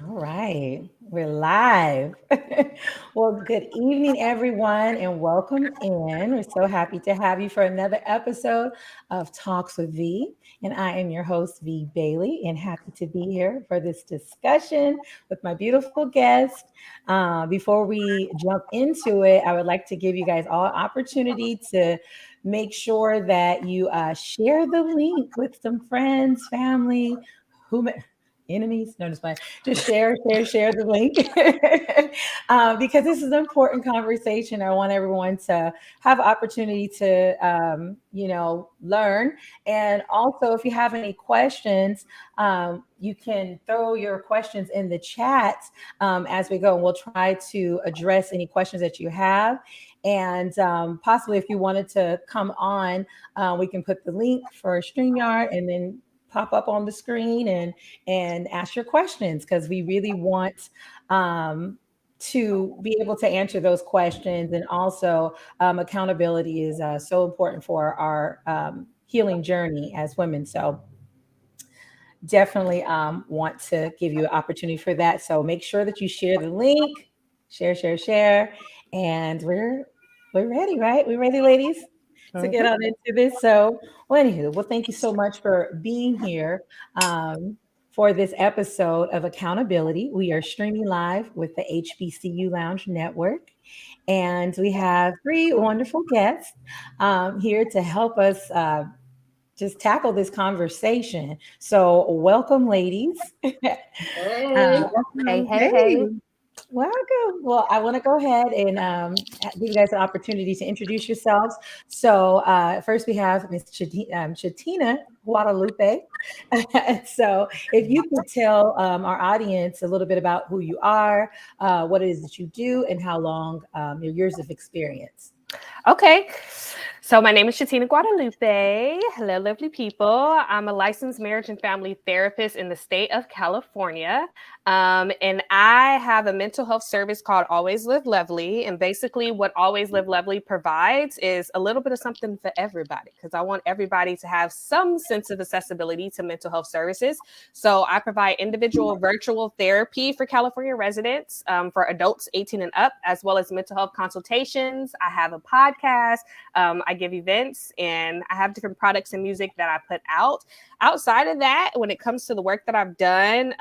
All right, we're live. Well, good evening, everyone, and welcome in. We're so happy to have you for another episode of Talks with V. And I am your host, V Bailey, and happy to be here for this discussion with my beautiful guest. Before we jump into it, I would like to give you guys all an opportunity to make sure that you share the link with some friends, family, whom enemies. No, just fine. Just share the link because this is an important conversation. I want everyone to have opportunity to, learn. And also, if you have any questions, you can throw your questions in the chat as we go, and we'll try to address any questions that you have. And possibly, if you wanted to come on, we can put the link for StreamYard and then pop up on the screen and ask your questions because we really want to be able to answer those questions. And also, accountability is so important for our healing journey as women. So, definitely want to give you an opportunity for that. So, make sure that you share the link, share, and we're ready, right? We're ready, ladies, to get on into this. So, well, thank you so much for being here for this episode of Accountability. We are streaming live with the HBCU Lounge Network, and we have three wonderful guests here to help us. Just tackle this conversation. So, welcome, ladies. Hey, Hey, welcome. Well, I want to go ahead and give you guys an opportunity to introduce yourselves. So, first we have Miss Chatina Guadalupe. So, if you could tell our audience a little bit about who you are, what it is that you do, and how long your years of experience. Okay. So my name is Shatina Guadalupe. Hello, lovely people. I'm a licensed marriage and family therapist in the state of California. And I have a mental health service called Always Live Lovely. And basically, what Always Live Lovely provides is a little bit of something for everybody, because I want everybody to have some sense of accessibility to mental health services. So I provide individual virtual therapy for California residents, for adults 18 and up, as well as mental health consultations. I have a podcast. I give events, and I have different products and music that I put out. Outside of that, when it comes to the work that I've done,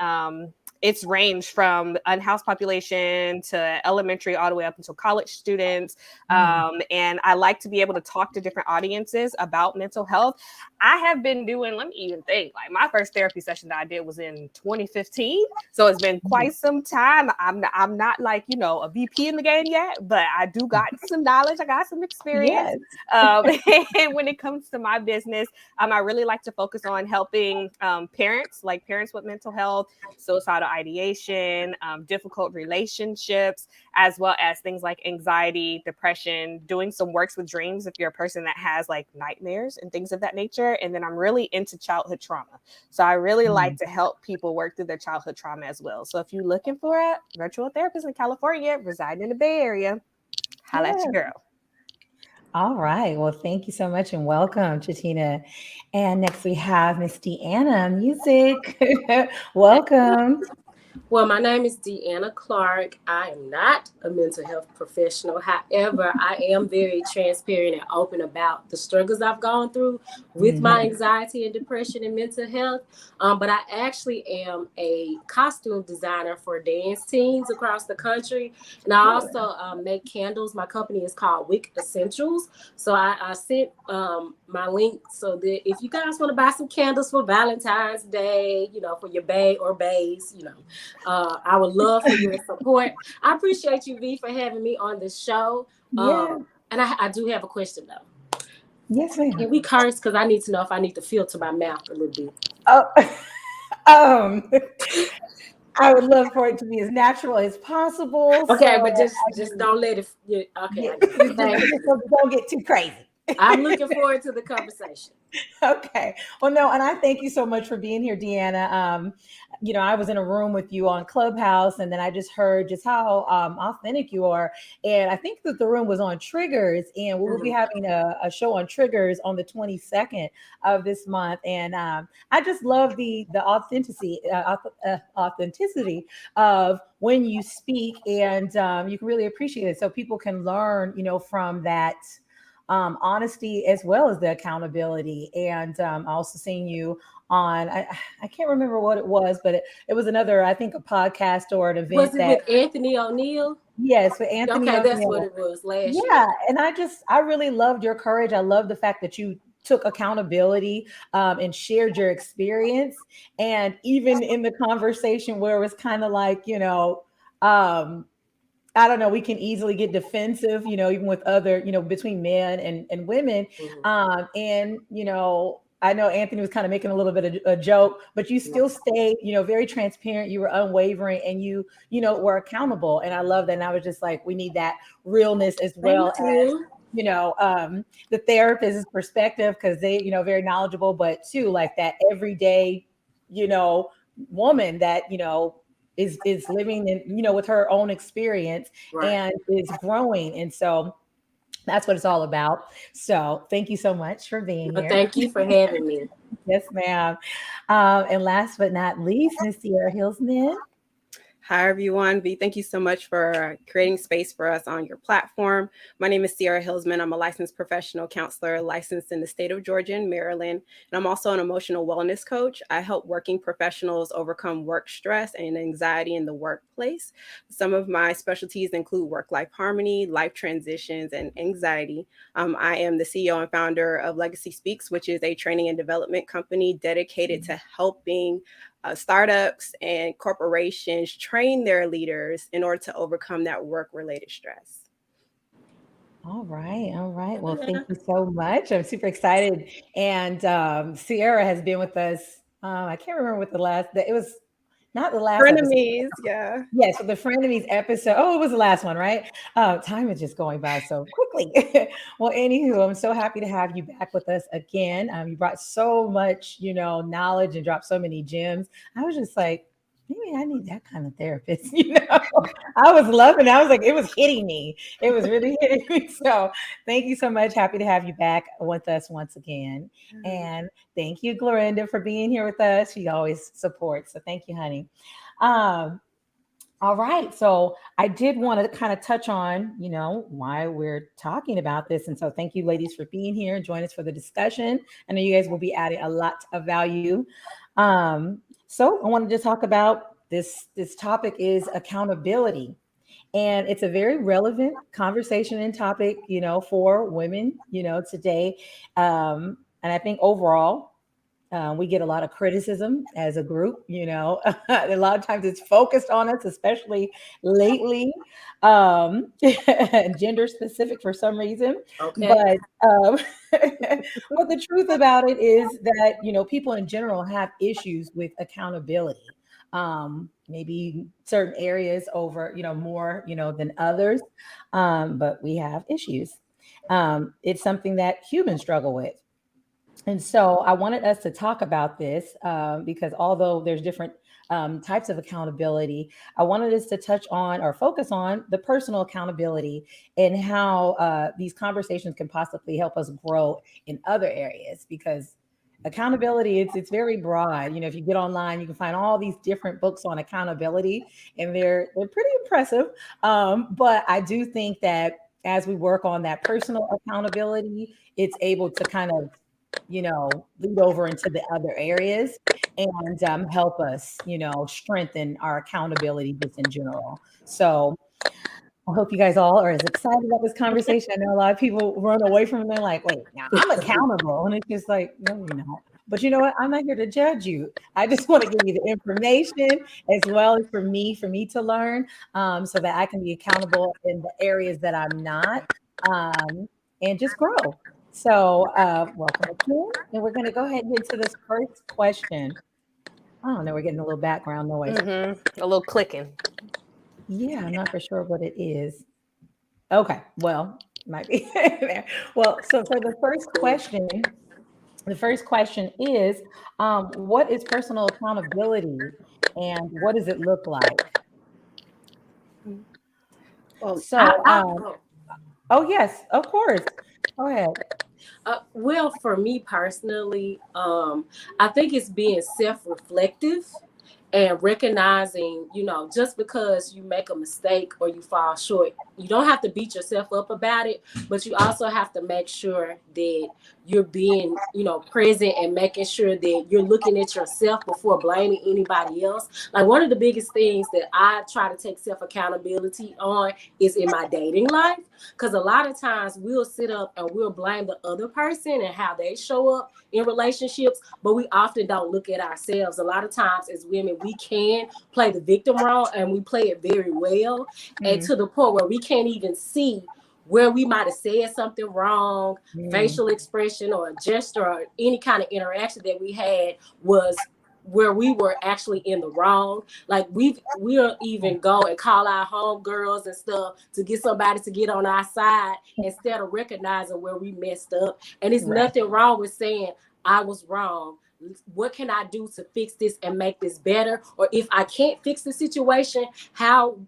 it's ranged from unhoused population to elementary all the way up until college students. And I like to be able to talk to different audiences about mental health. I have been doing, let me even think, like my first therapy session that I did was in 2015. So it's been quite some time. I'm not like, a VP in the game yet, but I do got some knowledge. I got some experience. Yes. And when it comes to my business, I really like to focus on helping parents with mental health, suicidal ideation, difficult relationships, as well as things like anxiety, depression, doing some works with dreams if you're a person that has like nightmares and things of that nature. And then I'm really into childhood trauma. So I really like to help people work through their childhood trauma as well. So if you're looking for a virtual therapist in California, residing in the Bay Area, holla at your Yeah. girl. All right. Well, thank you so much and welcome, Chatina. And next we have Miss Deanna Music. Welcome. Well, my name is Deanna Clark. I am not a mental health professional. However, I am very transparent and open about the struggles I've gone through with my Mhm. anxiety and depression and mental health. But I actually am a costume designer for dance teams across the country. And I also make candles. My company is called Wick Essentials. So I sent my link so that if you guys want to buy some candles for Valentine's Day, for your bae or baes, I would love for your support. I appreciate you, V, for having me on the show. Yeah. And I do have a question, though. Yes, ma'am. Can we curse? Because I need to know if I need to filter my mouth a little bit. Oh, um, I would love for it to be as natural as possible. Okay, So but just don't let it. Yeah, okay, yeah, I get it. just Thank you. don't get too crazy. I'm looking forward to the conversation. Okay. Well, no, and I thank you so much for being here, Deanna. I was in a room with you on Clubhouse, and then I just heard just how authentic you are. And I think that the room was on triggers, and we will be having a show on triggers on the 22nd of this month. And I just love the authenticity of when you speak, and you can really appreciate it, so people can learn, from that honesty as well as the accountability. And also seeing you on, I can't remember what it was, but it was another, I think, a podcast or an event Was it that, with Anthony O'Neill? yes, with Anthony Okay, that's O'Neill. what it was last year. Yeah. And I really loved your courage. I love the fact that you took accountability and shared your experience. And even in the conversation where it was kind of like, I don't know, we can easily get defensive, even with other, between men and women. And, I know Anthony was kind of making a little bit of a joke, but you still stayed, very transparent. You were unwavering, and were accountable. And I love that. And I was just like, we need that realness as well as, the therapist's perspective, because they, very knowledgeable, but too, like that everyday, woman that, is living in, with her own experience, Right. and is growing. And so that's what it's all about. So thank you so much for being here. Thank you for having me. Yes, ma'am. And last but not least, Miss Sierra Hillsman. Hi, everyone. V, thank you so much for creating space for us on your platform. My name is Sierra Hillsman. I'm a licensed professional counselor licensed in the state of Georgia and Maryland. And I'm also an emotional wellness coach. I help working professionals overcome work stress and anxiety in the workplace. Some of my specialties include work-life harmony, life transitions, and anxiety. I am the CEO and founder of Legacy Speaks, which is a training and development company dedicated to helping startups and corporations train their leaders in order to overcome that work-related stress. All right. All right. Well, thank you so much. I'm super excited. And Sierra has been with us. I can't remember what it was not the last Frenemies, yeah. Yes, so the Frenemies episode. Oh, it was the last one, right? Time is just going by so quickly. Well, anywho, I'm so happy to have you back with us again. You brought so much, knowledge, and dropped so many gems. I was just like, maybe I need that kind of therapist. I was loving it. I was like, it was hitting me. It was really hitting me. So thank you so much. Happy to have you back with us once again. And thank you, Glorinda, for being here with us. She always supports. So thank you, honey. All right. So I did want to kind of touch on, why we're talking about this. And so thank you, ladies, for being here and joining us for the discussion. I know you guys will be adding a lot of value. So I wanted to talk about this topic is accountability. And it's a very relevant conversation and topic, for women, today. And I think overall, we get a lot of criticism as a group, a lot of times it's focused on us, especially lately, gender specific for some reason. Okay. But the truth about it is that, people in general have issues with accountability. Maybe certain areas over, more, than others. But we have issues. It's something that humans struggle with. And so I wanted us to talk about this because although there's different types of accountability, I wanted us to touch on or focus on the personal accountability and how these conversations can possibly help us grow in other areas, because accountability, it's very broad. If you get online, you can find all these different books on accountability, and they're pretty impressive. But I do think that as we work on that personal accountability, it's able to kind of lead over into the other areas and help us, strengthen our accountability just in general. So I hope you guys all are as excited about this conversation. I know a lot of people run away from it. They're like, wait, now I'm accountable. And it's just like, no, you're not. But you know what? I'm not here to judge you. I just want to give you the information as well as for me to learn so that I can be accountable in the areas that I'm not and just grow. So welcome again. And we're going to go ahead and get to this first question. I don't know. We're getting a little background noise. A little clicking. Yeah, I'm not for sure what it is. Okay. Well, might be there. Well, so for the first question is, what is personal accountability and what does it look like? Well, So, I, oh yes, of course. Go ahead. well, for me personally, I think it's being self-reflective and recognizing, just because you make a mistake or you fall short, you don't have to beat yourself up about it, but you also have to make sure that you're being, present and making sure that you're looking at yourself before blaming anybody else. Like one of the biggest things that I try to take self accountability on is in my dating life, because a lot of times we'll sit up and we'll blame the other person and how they show up in relationships, but we often don't look at ourselves. A lot of times as women, we can play the victim role and we play it very well, and to the point where we can't even see where we might have said something wrong, facial expression or a gesture or any kind of interaction that we had was where we were actually in the wrong. Like we'll even go and call our homegirls and stuff to get somebody to get on our side instead of recognizing where we messed up. And it's nothing wrong with saying I was wrong. What can I do to fix this and make this better? Or if I can't fix the situation, how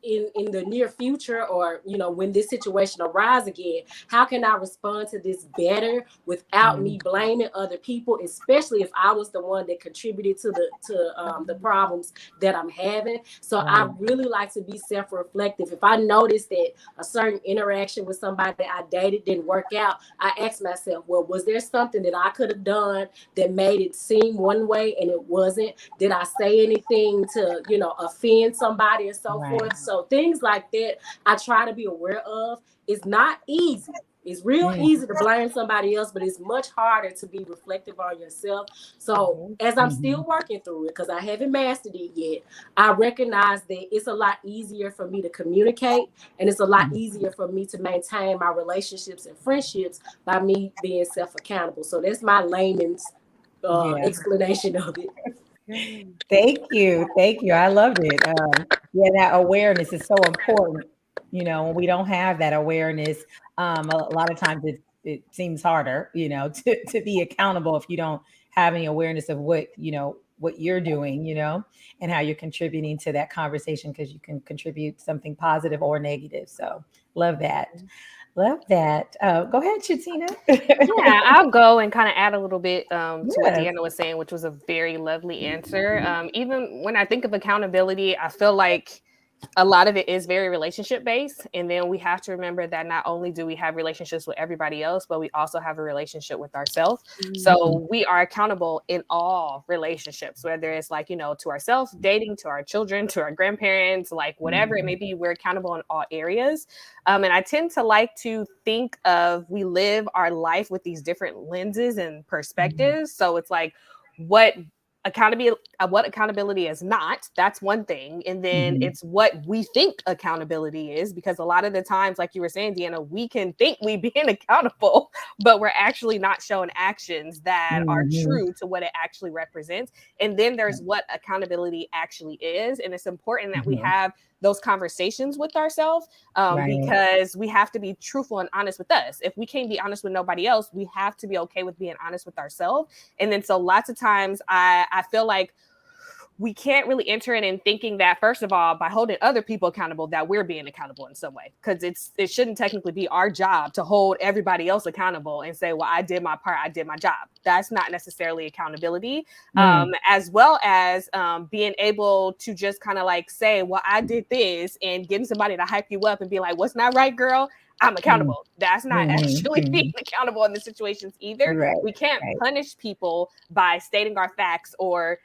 in the near future, or when this situation arises again, how can I respond to this better without me blaming other people, especially if I was the one that contributed to the problems that I'm having. So I really like to be self-reflective. If I notice that a certain interaction with somebody that I dated didn't work out, I ask myself, well, was there something that I could have done that made it seem one way and it wasn't? Did I say anything to offend somebody and so forth? So things like that I try to be aware of. It's not easy. It's real easy to blame somebody else, but it's much harder to be reflective on yourself. So as I'm still working through it, because I haven't mastered it yet, I recognize that it's a lot easier for me to communicate, and it's a lot easier for me to maintain my relationships and friendships by me being self-accountable. So that's my layman's explanation of it. Thank you. Thank you. I loved it. Yeah, that awareness is so important. When we don't have that awareness, a lot of times it seems harder, to be accountable if you don't have any awareness of what you're doing, and how you're contributing to that conversation, because you can contribute something positive or negative. So love that. Love that. Go ahead, Shatina. Yeah, I'll go and kind of add a little bit to what Yes. Deanna was saying, which was a very lovely answer. Even when I think of accountability, I feel like a lot of it is very relationship based. And then we have to remember that not only do we have relationships with everybody else, but we also have a relationship with ourselves. So we are accountable in all relationships, whether it's like, to ourselves, dating, to our children, to our grandparents, like whatever it may be, we're accountable in all areas. And I tend to like to think of, we live our life with these different lenses and perspectives. So it's like, what accountability is not, that's one thing. And then it's what we think accountability is, because a lot of the times, like you were saying, Deanna, we can think we being accountable, but we're actually not showing actions that are true to what it actually represents. And then there's what accountability actually is. And it's important that we have those conversations with ourselves, because we have to be truthful and honest with us. If we can't be honest with nobody else, we have to be okay with being honest with ourselves. And then so lots of times I feel like we can't really enter it in thinking that, first of all, by holding other people accountable, that we're being accountable in some way, because it shouldn't technically be our job to hold everybody else accountable and say, well, I did my part, I did my job. That's not necessarily accountability. As well as being able to just kind of like say, well, I did this, and getting somebody to hype you up and be like, what's not right, girl? I'm accountable. That's not actually being accountable in the situations either. We can't punish people by stating our facts or,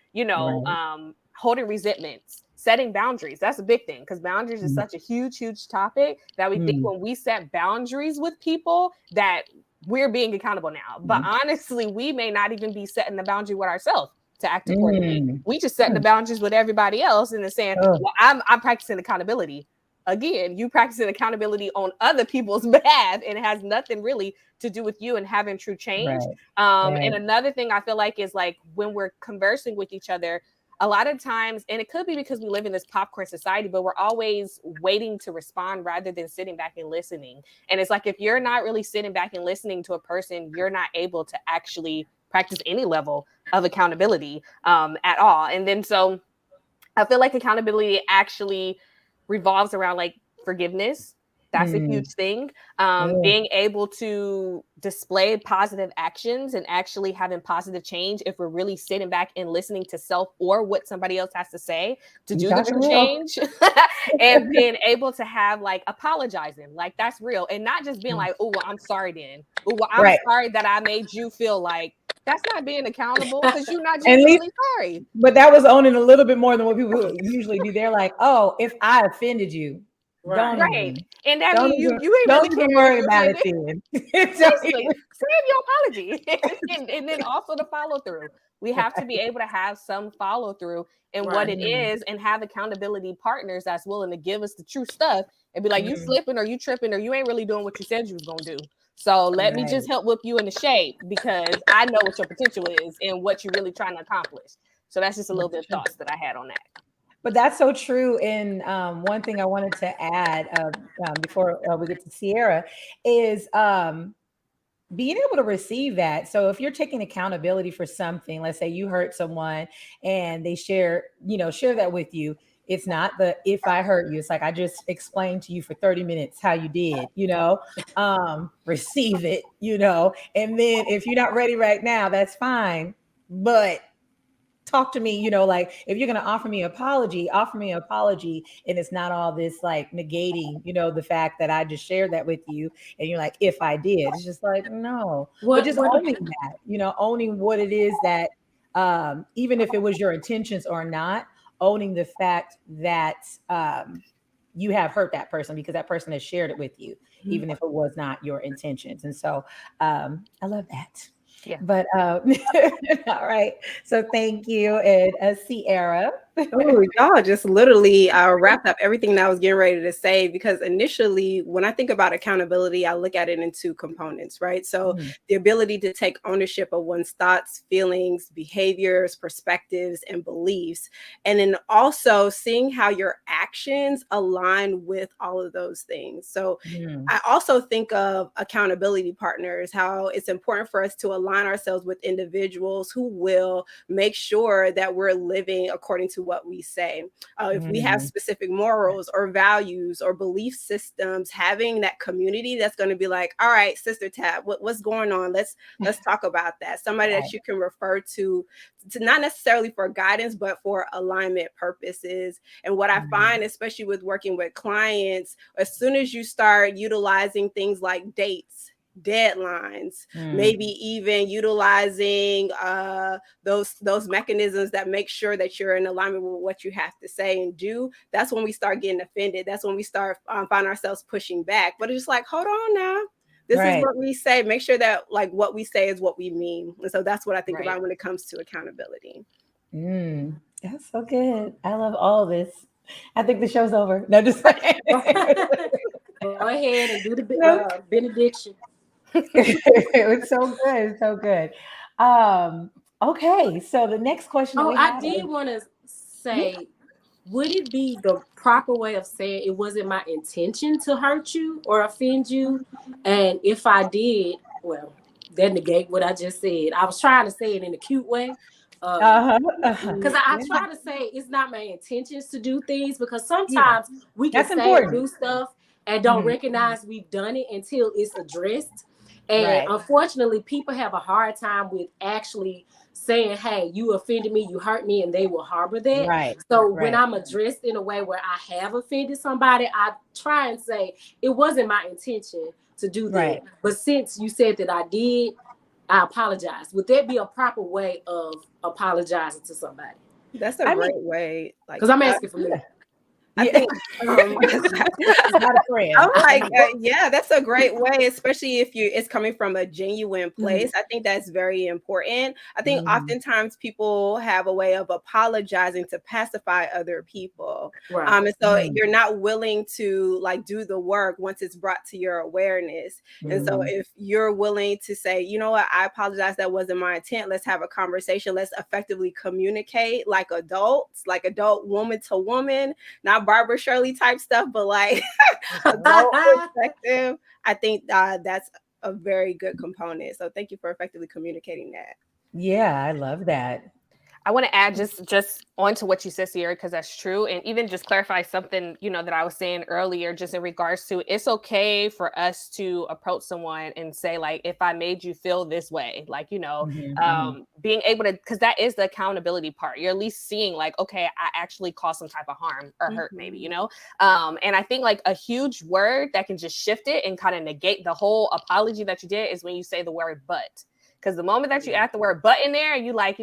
holding resentments, setting boundaries. That's a big thing, because boundaries is such a huge, huge topic that we think when we set boundaries with people that we're being accountable now. But honestly, we may not even be setting the boundary with ourselves to act accordingly. We just setting the boundaries with everybody else and then saying, well, I'm practicing accountability. Again, you practicing accountability on other people's behalf, and it has nothing really to do with you and having true change. And another thing I feel like is, like, when we're conversing with each other, a lot of times, and it could be because we live in this popcorn society, but we're always waiting to respond rather than sitting back and listening. And it's like, if you're not really sitting back and listening to a person, you're not able to actually practice any level of accountability at all. And then so I feel like accountability actually revolves around like forgiveness. That's a huge thing. Being able to display positive actions and actually having positive change if we're really sitting back and listening to self or what somebody else has to say to do the true change. And being able to have like apologizing, like that's real. And not just being like, oh, well, I'm sorry then. Oh, well, I'm sorry that I made you feel like. That's not being accountable because you're not just really sorry. But that was owning a little bit more than what people usually do. They're like, oh, if I offended you, don't even, and that means you ain't don't really even worry about it then. Seriously, send your apology. and then also the follow through. We have to be able to have some follow through in what it is and have accountability partners that's willing to give us the true stuff and be like, you slipping or you tripping or you ain't really doing what you said you was gonna do. So let me just help whip you into shape because I know what your potential is and what you're really trying to accomplish. So that's just a little bit of thoughts that I had on that. But that's so true. And one thing I wanted to add before we get to Sierra is being able to receive that. So if you're taking accountability for something, let's say you hurt someone and they share that with you. It's not the if I hurt you. It's like I just explained to you for 30 minutes how you did, receive it, and then if you're not ready right now, that's fine. But talk to me, like if you're going to offer me an apology, and it's not all this like negating, the fact that I just shared that with you. And you're like, if I did, it's just like, no, but just owning that, owning what it is that even if it was your intentions or not, owning the fact that you have hurt that person because that person has shared it with you, even if it was not your intentions. And so I love that. Yeah. But all right. So thank you. And Sierra. Oh, y'all just literally wrapped up everything that I was getting ready to say, because initially when I think about accountability, I look at it in two components, right? So the ability to take ownership of one's thoughts, feelings, behaviors, perspectives, and beliefs. And then also seeing how your actions align with all of those things. So I also think of accountability partners, how it's important for us to align ourselves with individuals who will make sure that we're living according to what we say. If we have specific morals or values or belief systems, having that community that's going to be like, all right, Sister Tab, what's going on? Let's talk about that. Somebody that you can refer to not necessarily for guidance, but for alignment purposes. And what I find, especially with working with clients, as soon as you start utilizing things like dates, deadlines, maybe even utilizing those mechanisms that make sure that you're in alignment with what you have to say and do, that's when we start getting offended. That's when we start find ourselves pushing back. But it's just like, hold on now. This is what we say. Make sure that like what we say is what we mean. And so that's what I think about when it comes to accountability. That's so good. I love all of this. I think the show's over. No, just saying. Go ahead and do the benediction. It's so good. It's so good. Okay, so the next question. I did want to say, would it be the proper way of saying it wasn't my intention to hurt you or offend you? And if I did, well, that negate what I just said. I was trying to say it in a cute way. Because I try to say it's not my intentions to do things, because sometimes we can say and do stuff and don't recognize we've done it until it's addressed. And unfortunately, people have a hard time with actually saying, hey, you offended me, you hurt me, and they will harbor that. So when I'm addressed in a way where I have offended somebody, I try and say, it wasn't my intention to do that. But since you said that I did, I apologize. Would that be a proper way of apologizing to somebody? That's a great way. Because I'm asking for me. I Yeah. think It's not a friend. I'm like, yeah, that's a great way, especially if it's coming from a genuine place. I think that's very important. I think Mhm. oftentimes people have a way of apologizing to pacify other people. Right. And so Mm. you're not willing to like do the work once it's brought to your awareness. And so Mhm. if you're willing to say, you know what, I apologize, that wasn't my intent. Let's have a conversation. Let's effectively communicate like adults, like adult woman to woman, not Barbara Shirley type stuff, but like adult perspective. I think that's a very good component. So thank you for effectively communicating that. Yeah, I love that. I want to add just onto what you said, Sierra, because that's true, and even just clarify something that I was saying earlier, just in regards to it's okay for us to approach someone and say like, if I made you feel this way, like Mhm, mhm. being able to, because that is the accountability part. You're at least seeing like, okay, I actually caused some type of harm or hurt, maybe, and I think like a huge word that can just shift it and kind of negate the whole apology that you did is when you say the word but. Because the moment that you add the word but in there, you like,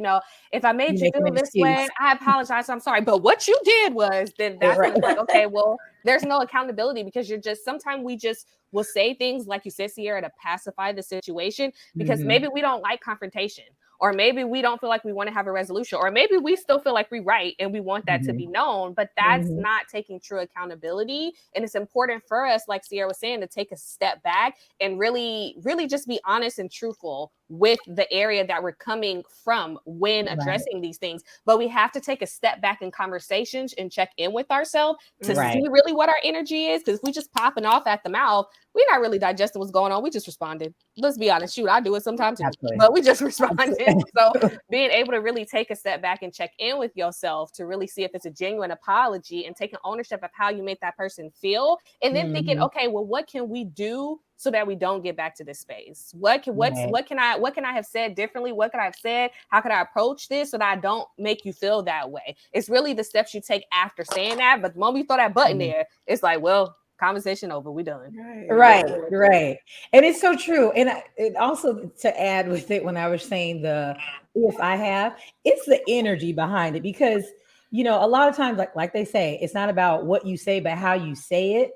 if I made You you making feel an this excuse. way, I apologize. I'm sorry. But what you did was, then that's when Right. it's like, okay, well, there's no accountability because sometimes we just will say things like you said, Sierra, to pacify the situation because Mhm, maybe we don't like confrontation. Or maybe we don't feel like we want to have a resolution, or maybe we still feel like we're right and we want that to be mhm, known, but that's mhm. not taking true accountability. And it's important for us, like Sierra was saying, to take a step back and really, really just be honest and truthful with the area that we're coming from when Right, addressing these things. But we have to take a step back in conversations and check in with ourselves to right. see really what our energy is. Because if we just popping off at the mouth, we're not really digesting what's going on. We just responded. Let's be honest. Shoot, I do it sometimes too, Absolutely. but we just responded. So Absolutely. being able to really take a step back and check in with yourself to really see if it's a genuine apology and taking ownership of how you made that person feel, and then thinking, Mhm. okay, well, what can we do so that we don't get back to this space? What Right. can I have said differently? What could I have said? How could I approach this so that I don't make you feel that way? It's really the steps you take after saying that. But the moment you throw that button Mhm. there, it's like, well, conversation over. We done. Right, Right. right. And it's so true. And it also to add with it when I was saying if I have, it's the energy behind it because a lot of times like they say, it's not about what you say, but how you say it.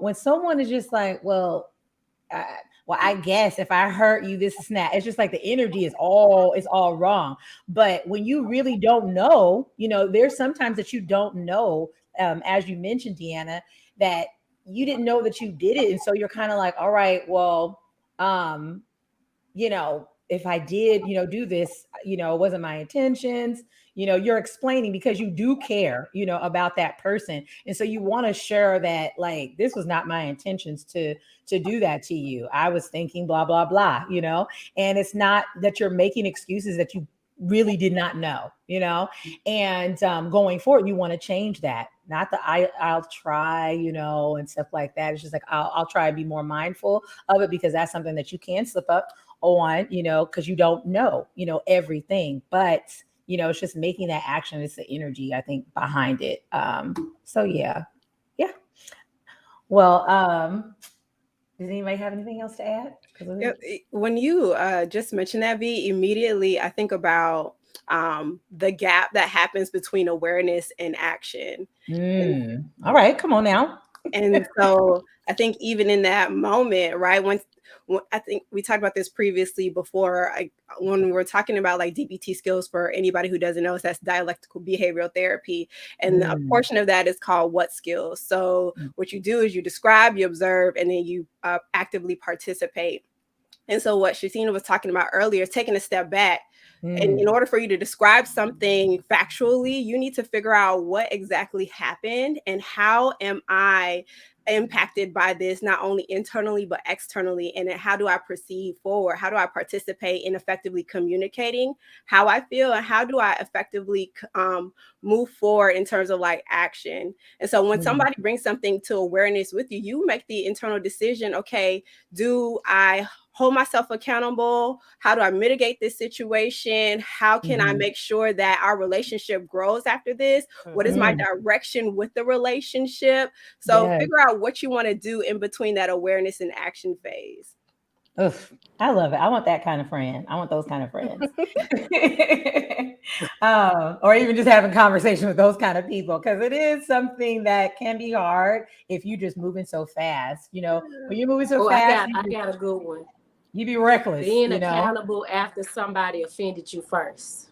When someone is just like, uh, I guess if I hurt you, this is that. It's just like the energy is all wrong. But when you really don't know, there's sometimes that you don't know, as you mentioned, Deanna, that you didn't know that you did it, and so you're kind of like, all right, well, um, if I did, do this, it wasn't my intentions. You're explaining because you do care, about that person. And so you want to share that, like, this was not my intentions to do that to you. I was thinking blah, blah, blah, and it's not that you're making excuses that you really did not know, and going forward, you want to change that. Not that I'll try, and stuff like that. It's just like I'll try to be more mindful of it because that's something that you can slip up on, because you don't know, everything. But, it's just making that action. It's the energy, I think, behind it. So yeah. Yeah. Well, does anybody have anything else to add? Yep. When you just mentioned that, V, immediately I think about the gap that happens between awareness and action. All right, come on now. And so I think even in that moment, right, when I think we talked about this previously before, when we were talking about like DBT skills, for anybody who doesn't know, that's dialectical behavioral therapy. And a Mm, portion of that is called what skills. So what you do is you describe, you observe, and then you actively participate. And so what Shatina was talking about earlier is taking a step back. And in mm, order for you to describe something factually, you need to figure out what exactly happened and how am I impacted by this, not only internally, but externally. And then how do I proceed forward? How do I participate in effectively communicating how I feel? And how do I effectively move forward in terms of like action? And so when mm, somebody brings something to awareness with you, you make the internal decision, okay, do I hold myself accountable? How do I mitigate this situation? How can I mhm, make sure that our relationship grows after this? What is my mm. direction with the relationship? So Yes. figure out what you want to do in between that awareness and action phase. Oof, I love it. I want that kind of friend. I want those kind of friends. Or even just having conversation with those kind of people, because it is something that can be hard if you're just moving so fast. When you're moving so Oh, fast, I got a good one. you be reckless. Being accountable after somebody offended you first.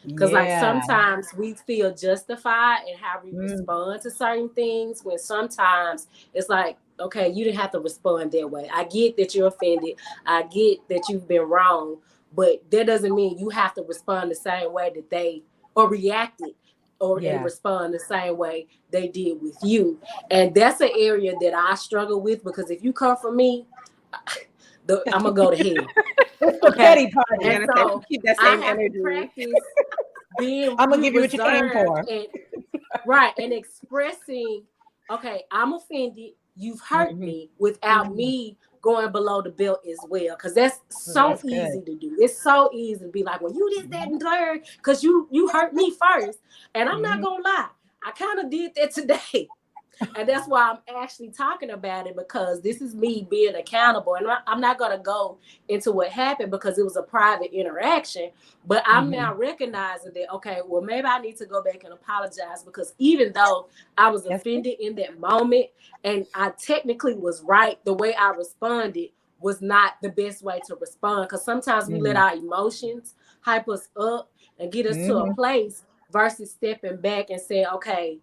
Because like Yeah. sometimes we feel justified in how we Mm, respond to certain things, when sometimes it's like, okay, you didn't have to respond that way. I get that you're offended. I get that you've been wrong, but that doesn't mean you have to respond the same way that they or reacted or and yeah. respond the same way they did with you. And that's an area that I struggle with, because if you come from me, I'm gonna go to hell. It's the Okay. petty party. And so Keep that I same have to energy. practice being I'm gonna give you what you came for. and right and expressing, okay, I'm offended, you've hurt Mhm, me, without mhm. me going below the belt as well, because that's Oh, so that's good. easy to do. It's so easy to be like, well, you did that and third because you hurt me first. And I'm not Mhm. gonna lie, I kind of did that today. And that's why I'm actually talking about it, because this is me being accountable. And I'm not going to go into what happened because it was a private interaction. But I'm now Mhm. recognizing that, okay, well, maybe I need to go back and apologize, because even though I was That's good. offended in that moment and I technically was right, the way I responded was not the best way to respond. Because sometimes we let Mhm, our emotions hype us up and get us to a mhm. place versus stepping back and saying, okay,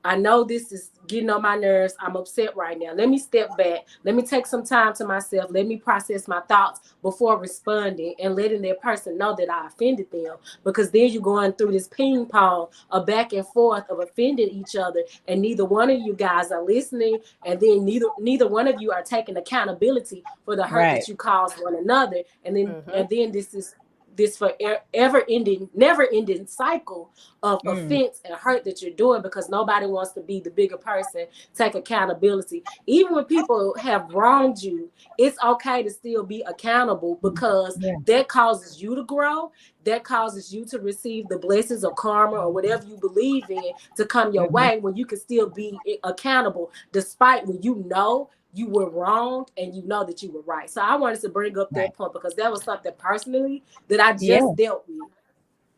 I know this is getting on my nerves. I'm upset right now. Let me step back. Let me take some time to myself. Let me process my thoughts before responding and letting that person know that I offended them. Because then you're going through this ping pong of back and forth of offending each other, and neither one of you guys are listening, and then neither one of you are taking accountability for the hurt Right. that you caused one another. And Mhm. then this is this forever ending, never ending cycle of Mm, offense and hurt that you're doing, because nobody wants to be the bigger person, take accountability. Even when people have wronged you, it's okay to still be accountable, because yeah. that causes you to grow. That causes you to receive the blessings of karma or whatever you believe in to come your Mhm. way, when you can still be accountable despite when you know you were wrong and you know that you were right. So I wanted to bring up Right. that point, because that was something personally that I Yeah. just dealt with.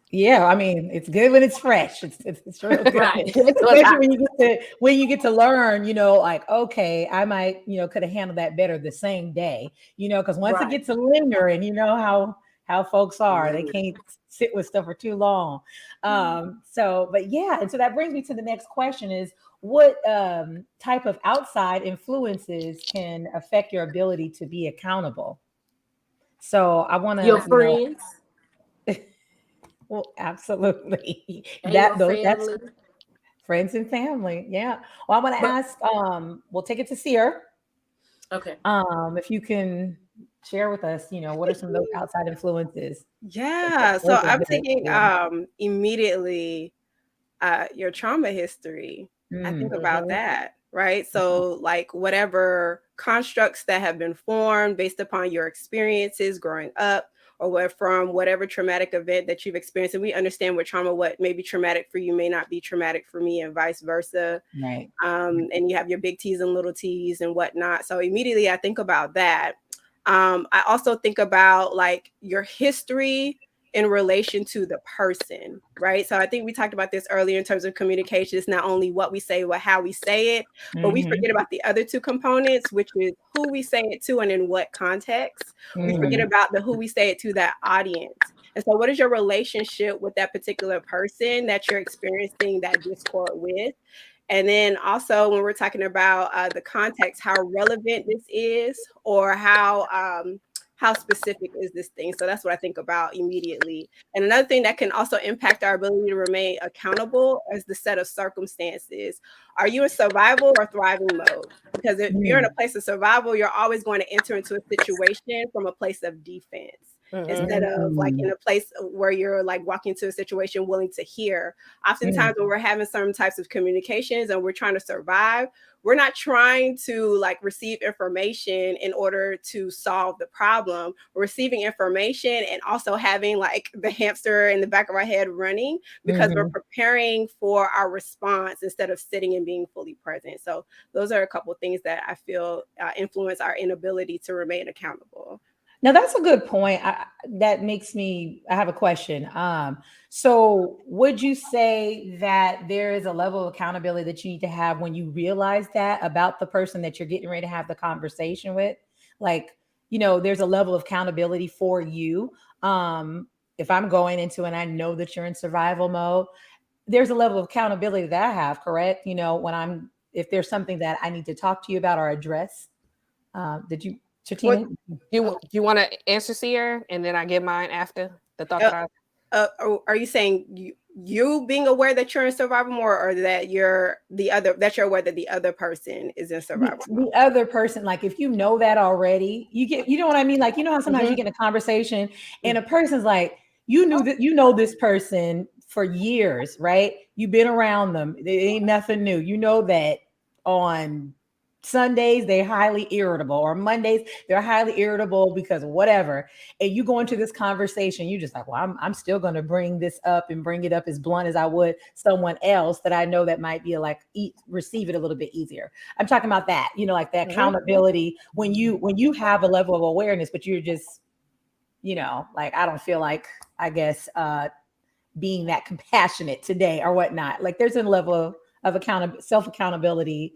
Yeah. I mean, it's good when it's fresh. It's real good, Right. Look, especially when you get to learn. Like, okay, I might could have handled that better the same day. Because once it Right. gets to linger, and you know how folks are, they can't sit with stuff for too long. So, but yeah, and so that brings me to the next question: is what type of outside influences can affect your ability to be accountable? So I want Your to, friends well, absolutely. and your That's family. friends and family. Yeah. Well, I want to But ask, we'll take it to Seer. okay. If you can share with us, what are some of those outside influences? Yeah. So Exposure I'm to thinking them. immediately your trauma history. I think Mm, about Mm-hmm. that, right? So, like, whatever constructs that have been formed based upon your experiences growing up, or what from whatever traumatic event that you've experienced. And we understand with trauma, what may be traumatic for you may not be traumatic for me, and vice versa. right. And you have your big T's and little T's and whatnot. So, immediately I think about that. I also think about like your history in relation to the person, right? So I think we talked about this earlier in terms of communication. It's not only what we say, but how we say it, but we Mm-hmm. forget about the other two components, which is who we say it to and in what context. We forget Mm-hmm. about the who we say it to, that audience. And so what is your relationship with that particular person that you're experiencing that discord with? And then also when we're talking about the context, how relevant this is, or how specific is this thing? So that's what I think about immediately. And another thing that can also impact our ability to remain accountable is the set of circumstances. Are you in survival or thriving mode? Because if you're in a place of survival, you're always going to enter into a situation from a place of defense. instead of like in a place where you're like walking to a situation willing to hear. Oftentimes when we're having certain types of communications and we're trying to survive, we're not trying to like receive information in order to solve the problem. We're receiving information and also having like the hamster in the back of our head running because we're preparing for our response instead of sitting and being fully present. So those are a couple of things that I feel influence our inability to remain accountable. Now that's a good point. That makes me. I have a question. So would you say that there is a level of accountability that you need to have when you realize that about the person that you're getting ready to have the conversation with? Like, there's a level of accountability for you. If I'm going into and I know that you're in survival mode, there's a level of accountability that I have. Correct? If there's something that I need to talk to you about or address. Chatina? You want to answer, Sierra, and then I give mine after the thought that are you saying you being aware that you're in survival mode, or that you're aware that the other person is in survival mode? The other person, like if you know that already, you know what I mean? Like, how sometimes you get in a conversation and a person's like, you know this person for years, right? You've been around them. It ain't nothing new. You know that on Sundays they're highly irritable, or Mondays they're highly irritable because of whatever. And you go into this conversation, you're just like, well, I'm still going to bring this up and bring it up as blunt as I would someone else that I know that might be receive it a little bit easier. I'm talking about that, like that accountability when you have a level of awareness, but you're just, like, I don't feel like, I guess, being that compassionate today or whatnot. Like there's a level of self-accountability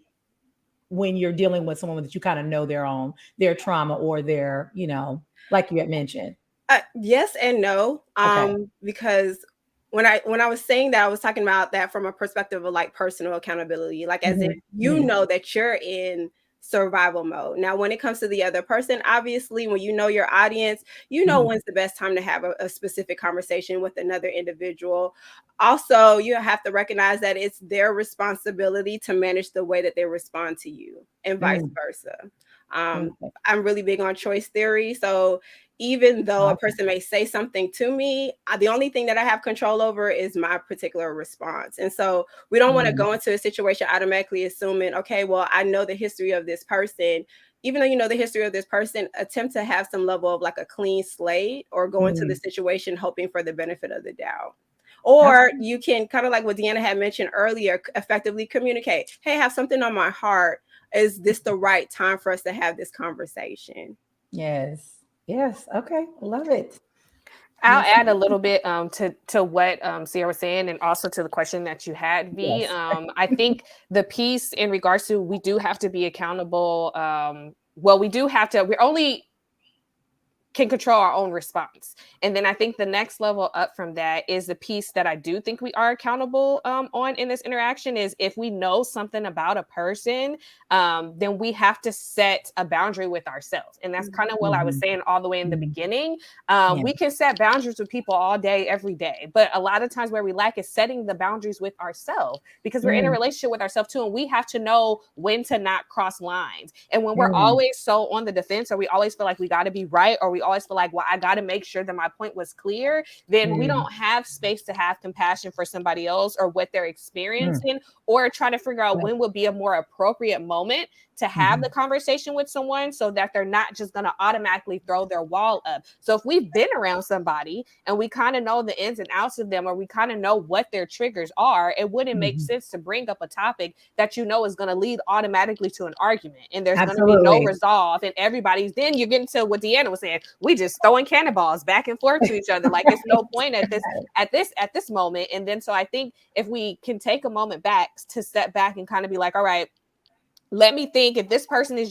when you're dealing with someone that you kind of know their trauma or their, like you had mentioned. Yes and no. Because when I was saying that, I was talking about that from a perspective of like personal accountability, like as if know that you're in survival mode. Now, when it comes to the other person, obviously, when you know your audience, when's the best time to have a specific conversation with another individual. Also, you have to recognize that it's their responsibility to manage the way that they respond to you, and vice versa. I'm really big on choice theory. So even though a person may say something to me, the only thing that I have control over is my particular response. And so we don't want to go into a situation automatically assuming, okay, well, I know the history of this person. Even though you know the history of this person, attempt to have some level of like a clean slate, or go into the situation hoping for the benefit of the doubt. Or you can, kind of like what Deanna had mentioned earlier, effectively communicate. Hey, I have something on my heart. Is this the right time for us to have this conversation? Yes. Okay. Love it. I'll add a little bit to what Sierra was saying, and also to the question that you had, V. Yes. I think the piece in regards to, we do have to be accountable. We only can control our own response. And then I think the next level up from that is the piece that I do think we are accountable on in this interaction is, if we know something about a person, then we have to set a boundary with ourselves. And that's kind of what I was saying all the way in the beginning. We can set boundaries with people all day, every day. But a lot of times where we lack is setting the boundaries with ourselves, because we're in a relationship with ourselves too. And we have to know when to not cross lines. And when we're always so on the defense, or we always feel like we got to be right, or we always feel like, well, I got to make sure that my point was clear, then we don't have space to have compassion for somebody else or what they're experiencing, or try to figure out when would be a more appropriate moment to have the conversation with someone, so that they're not just going to automatically throw their wall up. So if we've been around somebody and we kind of know the ins and outs of them, or we kind of know what their triggers are, it wouldn't make sense to bring up a topic that is going to lead automatically to an argument, and there's going to be no resolve, and then you're getting to what Deanna was saying, we just throwing cannonballs back and forth to each other. Like, it's no point at this moment. And then so I think if we can take a moment back to step back and kind of be like, all right, let me think. If this person they're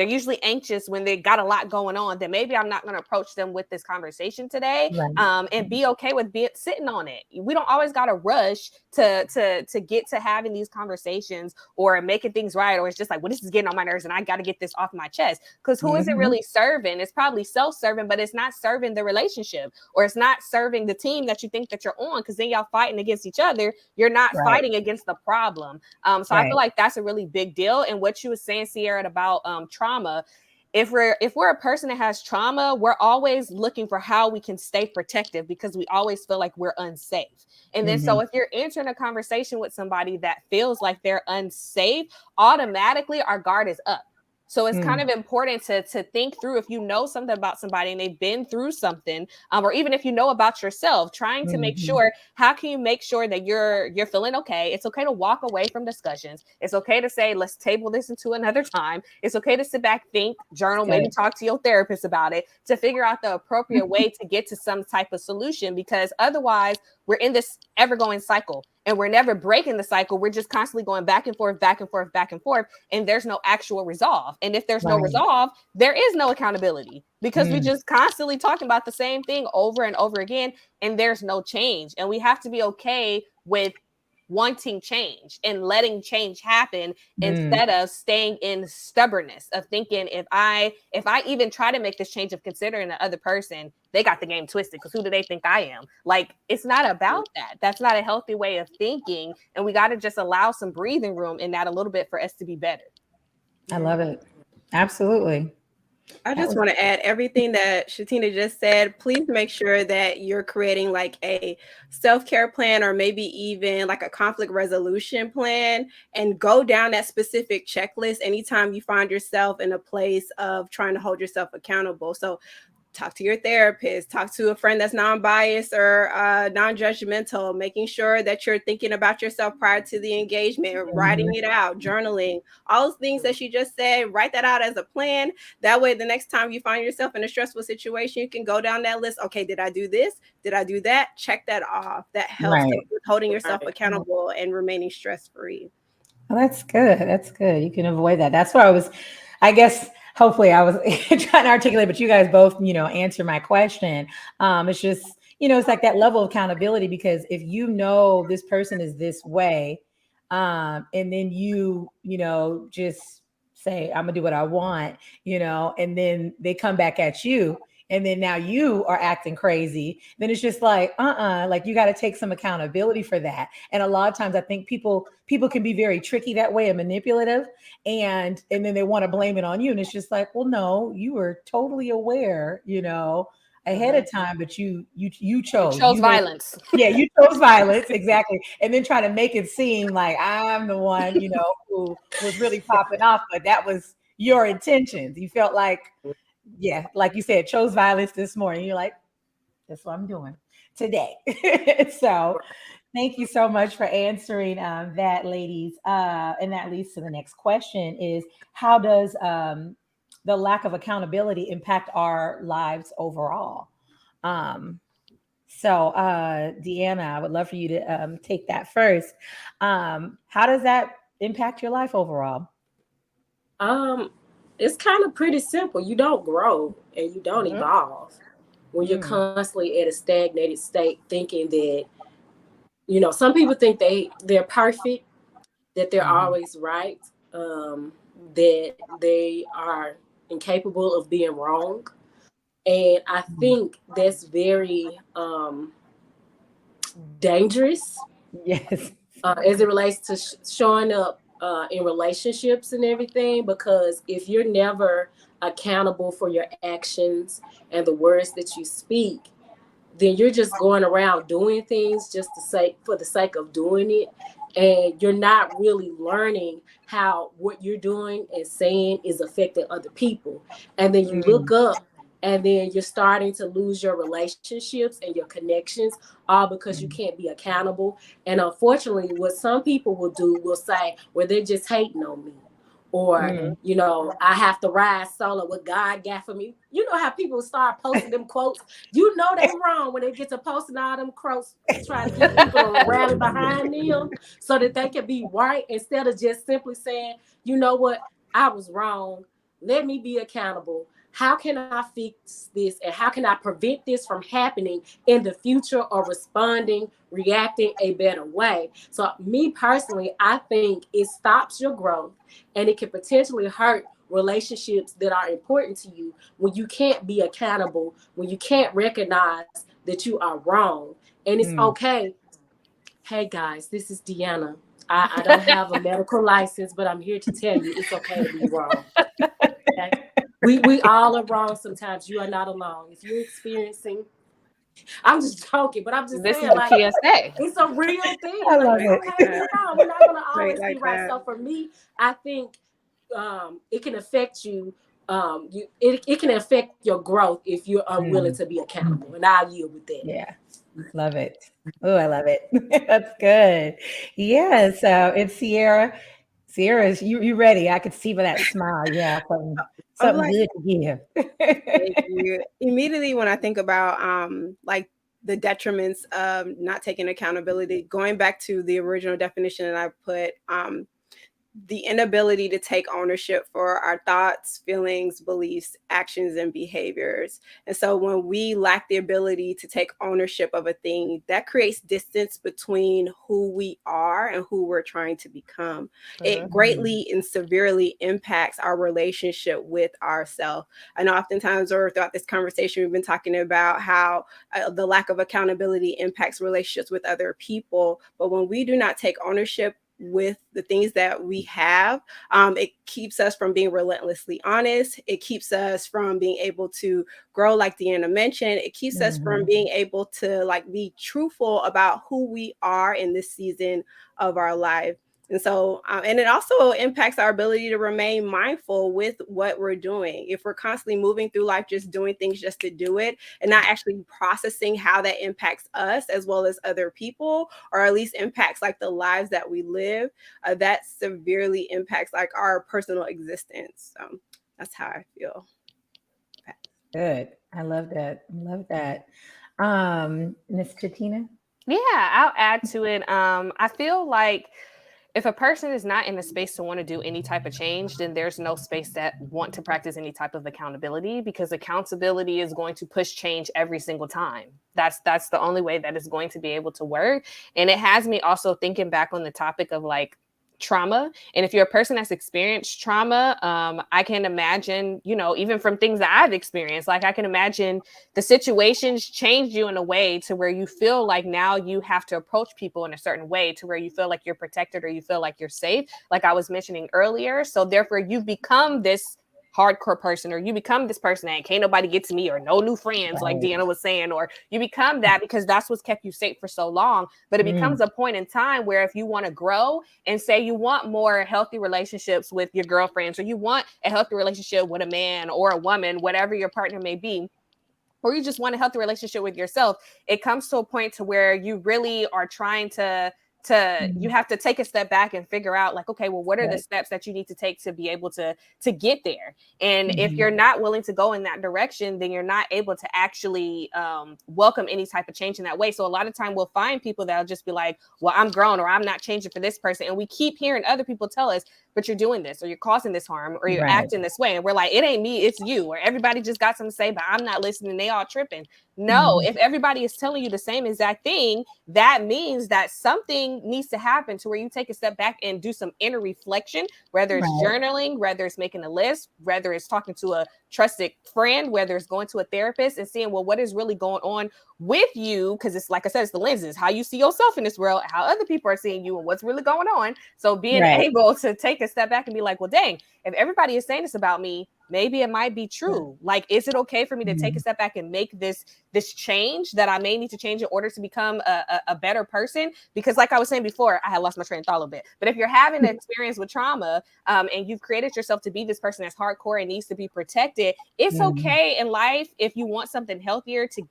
usually anxious when they got a lot going on, then maybe I'm not going to approach them with this conversation today, and be okay with sitting on it. We don't always got to rush to get to having these conversations or making things right. Or it's just like, well, this is getting on my nerves and I got to get this off my chest. Because who is it really serving? It's probably self-serving, but it's not serving the relationship, or it's not serving the team that you think that you're on. Because then y'all fighting against each other. You're not fighting against the problem. So I feel like that's a really big deal. And what you were saying, Sierra, about trauma, if we're a person that has trauma, we're always looking for how we can stay protective because we always feel like we're unsafe. And then so if you're entering a conversation with somebody that feels like they're unsafe, automatically our guard is up. So it's kind of important to think through, if you know something about somebody and they've been through something, or even if you know about yourself, trying to make sure, how can you make sure that you're feeling okay? It's okay to walk away from discussions. It's okay to say, let's table this into another time. It's okay to sit back, think, journal, maybe talk to your therapist about it to figure out the appropriate way to get to some type of solution, because otherwise we're in this ever-going cycle and we're never breaking the cycle. We're just constantly going back and forth, back and forth, back and forth, and there's no actual resolve. And if there's no resolve, there is no accountability, because we just constantly talking about the same thing over and over again, and there's no change. And we have to be okay with wanting change and letting change happen instead of staying in stubbornness of thinking, if I even try to make this change of considering the other person, they got the game twisted because who do they think I am? Like, it's not about that. That's not a healthy way of thinking. And we got to just allow some breathing room in that a little bit for us to be better. I love it. Absolutely. I just want to add everything that Shatina just said. Please make sure that you're creating like a self-care plan, or maybe even like a conflict resolution plan, and go down that specific checklist anytime you find yourself in a place of trying to hold yourself accountable. So talk to your therapist, talk to a friend that's non-biased or non-judgmental, making sure that you're thinking about yourself prior to the engagement, writing it out, journaling, all those things that you just said, write that out as a plan. That way, the next time you find yourself in a stressful situation, you can go down that list. Okay, did I do this? Did I do that? Check that off. That helps with holding yourself accountable and remaining stress-free. Well, that's good. That's good. You can avoid that. That's why I guess, hopefully I was trying to articulate, but you guys both, answer my question. It's just, it's like that level of accountability, because if you know this person is this way, and then you just say, I'm gonna do what I want, and then they come back at you, and then now you are acting crazy, then it's just like, like you got to take some accountability for that. And a lot of times I think people can be very tricky that way and manipulative, and then they want to blame it on you. And it's just like, well, no, you were totally aware, ahead of time, but you chose violence. You chose violence. Exactly. And then try to make it seem like I'm the one, who was really popping off, but that was your intentions. You felt like, like you said, chose violence this morning. You're like, that's what I'm doing today. So thank you so much for answering that, ladies. And that leads to the next question is, how does the lack of accountability impact our lives overall? So Deanna, I would love for you to take that first. How does that impact your life overall? It's kind of pretty simple. You don't grow and you don't evolve when you're constantly at a stagnated state, thinking that, some people think they're perfect, that they're always right, that they are incapable of being wrong. And I think that's very dangerous. Yes. As it relates to showing up in relationships and everything, because if you're never accountable for your actions and the words that you speak, then you're just going around doing things just for the sake of doing it, and you're not really learning how what you're doing and saying is affecting other people. And then you look up, and then you're starting to lose your relationships and your connections, all because you can't be accountable. And unfortunately, what some people will say, well, they're just hating on me. Or, I have to ride solo, what God got for me. You know how people start posting them quotes? You know they're wrong when they get to posting all them quotes, trying to get people to rally behind them so that they can be right, instead of just simply saying, you know what, I was wrong. Let me be accountable. How can I fix this, and how can I prevent this from happening in the future, or reacting a better way? So me personally, I think it stops your growth, and it can potentially hurt relationships that are important to you when you can't be accountable, when you can't recognize that you are wrong. And it's okay. Hey guys, this is Deanna. I don't have a medical license, but I'm here to tell you it's okay to be wrong. Okay? We all are wrong sometimes. You are not alone. If you're experiencing, I'm just joking, but I'm just This is saying, a like, PSA. it's a real thing. I Like, love it's okay to be wrong. We're not gonna always Right, be like right. that. So for me, I think it can affect you. It can affect your growth if you're unwilling to be accountable. And I'll yield with that. Yeah, love it. Oh, I love it. That's good. Yeah, so it's Sierra. Sierra, you ready? I could see by that smile. Yeah, I'm something like, good to give. thank you. Immediately when I think about like the detriments of not taking accountability, going back to the original definition that I put, the inability to take ownership for our thoughts, feelings, beliefs, actions, and behaviors. And so when we lack the ability to take ownership of a thing, that creates distance between who we are and who we're trying to become. It greatly and severely impacts our relationship with ourselves. And oftentimes, or throughout this conversation, we've been talking about how the lack of accountability impacts relationships with other people. But when we do not take ownership with the things that we have, it keeps us from being relentlessly honest. It keeps us from being able to grow, like Deanna mentioned. It keeps us from being able to like be truthful about who we are in this season of our life. And so, and it also impacts our ability to remain mindful with what we're doing. If we're constantly moving through life, just doing things just to do it and not actually processing how that impacts us as well as other people, or at least impacts like the lives that we live, that severely impacts like our personal existence. So that's how I feel. Good. I love that. I love that. Miss Chatina? Yeah, I'll add to it. I feel like if a person is not in a space to want to do any type of change, then there's no space that want to practice any type of accountability, because accountability is going to push change every single time. That's the only way that it's going to be able to work. And it has me also thinking back on the topic of like trauma. And if you're a person that's experienced trauma, I can imagine, even from things that I've experienced, like I can imagine the situations change you in a way to where you feel like now you have to approach people in a certain way to where you feel like you're protected or you feel like you're safe, like I was mentioning earlier. So therefore you've become this hardcore person, or you become this person that can't nobody get to me, or no new friends, like Deanna was saying, or you become that because that's what's kept you safe for so long. But it becomes a point in time where if you want to grow and say you want more healthy relationships with your girlfriends, or you want a healthy relationship with a man or a woman, whatever your partner may be, or you just want a healthy relationship with yourself, it comes to a point to where you really are trying to you have to take a step back and figure out like, okay, well, what are the steps that you need to take to be able to get there? And if you're not willing to go in that direction, then you're not able to actually welcome any type of change in that way. So a lot of time we'll find people that'll just be like, well, I'm grown, or I'm not changing for this person. And we keep hearing other people tell us, but you're doing this, or you're causing this harm, or you're acting this way. And we're like, it ain't me, it's you. Or everybody just got something to say, but I'm not listening. They all tripping. No, if everybody is telling you the same exact thing, that means that something needs to happen to where you take a step back and do some inner reflection, whether it's journaling, whether it's making a list, whether it's talking to a trusted friend, whether it's going to a therapist and seeing, well, what is really going on with you? Because it's like I said, it's the lenses, how you see yourself in this world, how other people are seeing you, and what's really going on. So being able to take a step back and be like, well, dang, if everybody is saying this about me, maybe it might be true. Like, is it okay for me to take a step back and make this change that I may need to change in order to become a better person? Because like I was saying before, I had lost my train of thought a little bit. But if you're having an experience with trauma, and you've created yourself to be this person that's hardcore and needs to be protected, it's okay in life if you want something healthier to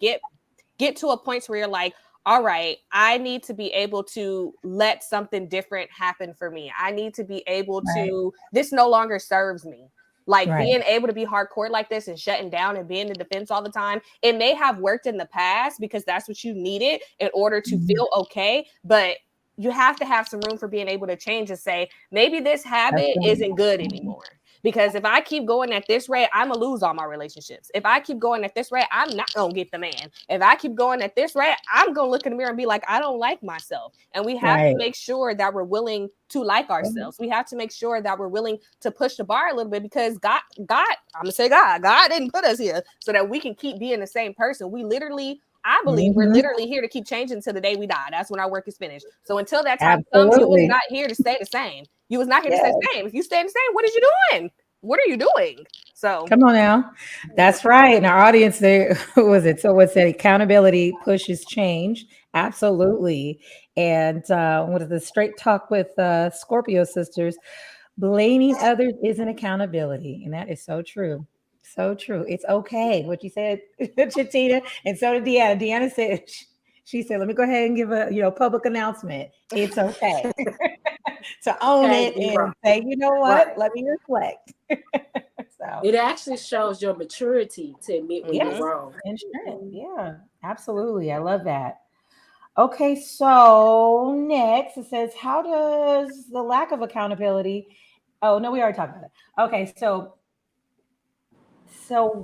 get to a point where you're like, all right, I need to be able to let something different happen for me. I need to be able to, this no longer serves me. Like being able to be hardcore like this and shutting down and being in defense all the time, it may have worked in the past because that's what you needed in order to feel okay. But you have to have some room for being able to change and say, maybe this habit isn't good anymore. Because if I keep going at this rate, I'm going to lose all my relationships. If I keep going at this rate, I'm not going to get the man. If I keep going at this rate, I'm going to look in the mirror and be like, I don't like myself. And we have to make sure that we're willing to like ourselves. We have to make sure that we're willing to push the bar a little bit, because God, I'm going to say God didn't put us here so that we can keep being the same person. I believe we're literally here to keep changing until the day we die. That's when our work is finished. So until that time comes, you was not here to stay the same. You was not here to stay the same. If you stay the same, what is you doing? what are you doing? So Come on now. That's right. And our audience there, who was it? So what's that? Accountability pushes change. Absolutely. And what is the straight talk with Scorpio sisters? Blaming others isn't accountability. And that is so true. So true. It's okay. What you said, Chatina. And so did Deanna. Deanna said, she said, let me go ahead and give a public announcement. It's okay to own Okay, it be and wrong. say, you know what? Right. Let me reflect. So It actually shows your maturity to admit when you're yes, wrong. and strength. Yeah, absolutely. I love that. Okay, so next it says, how does the lack of accountability? Oh no, we already talked about it. Okay, so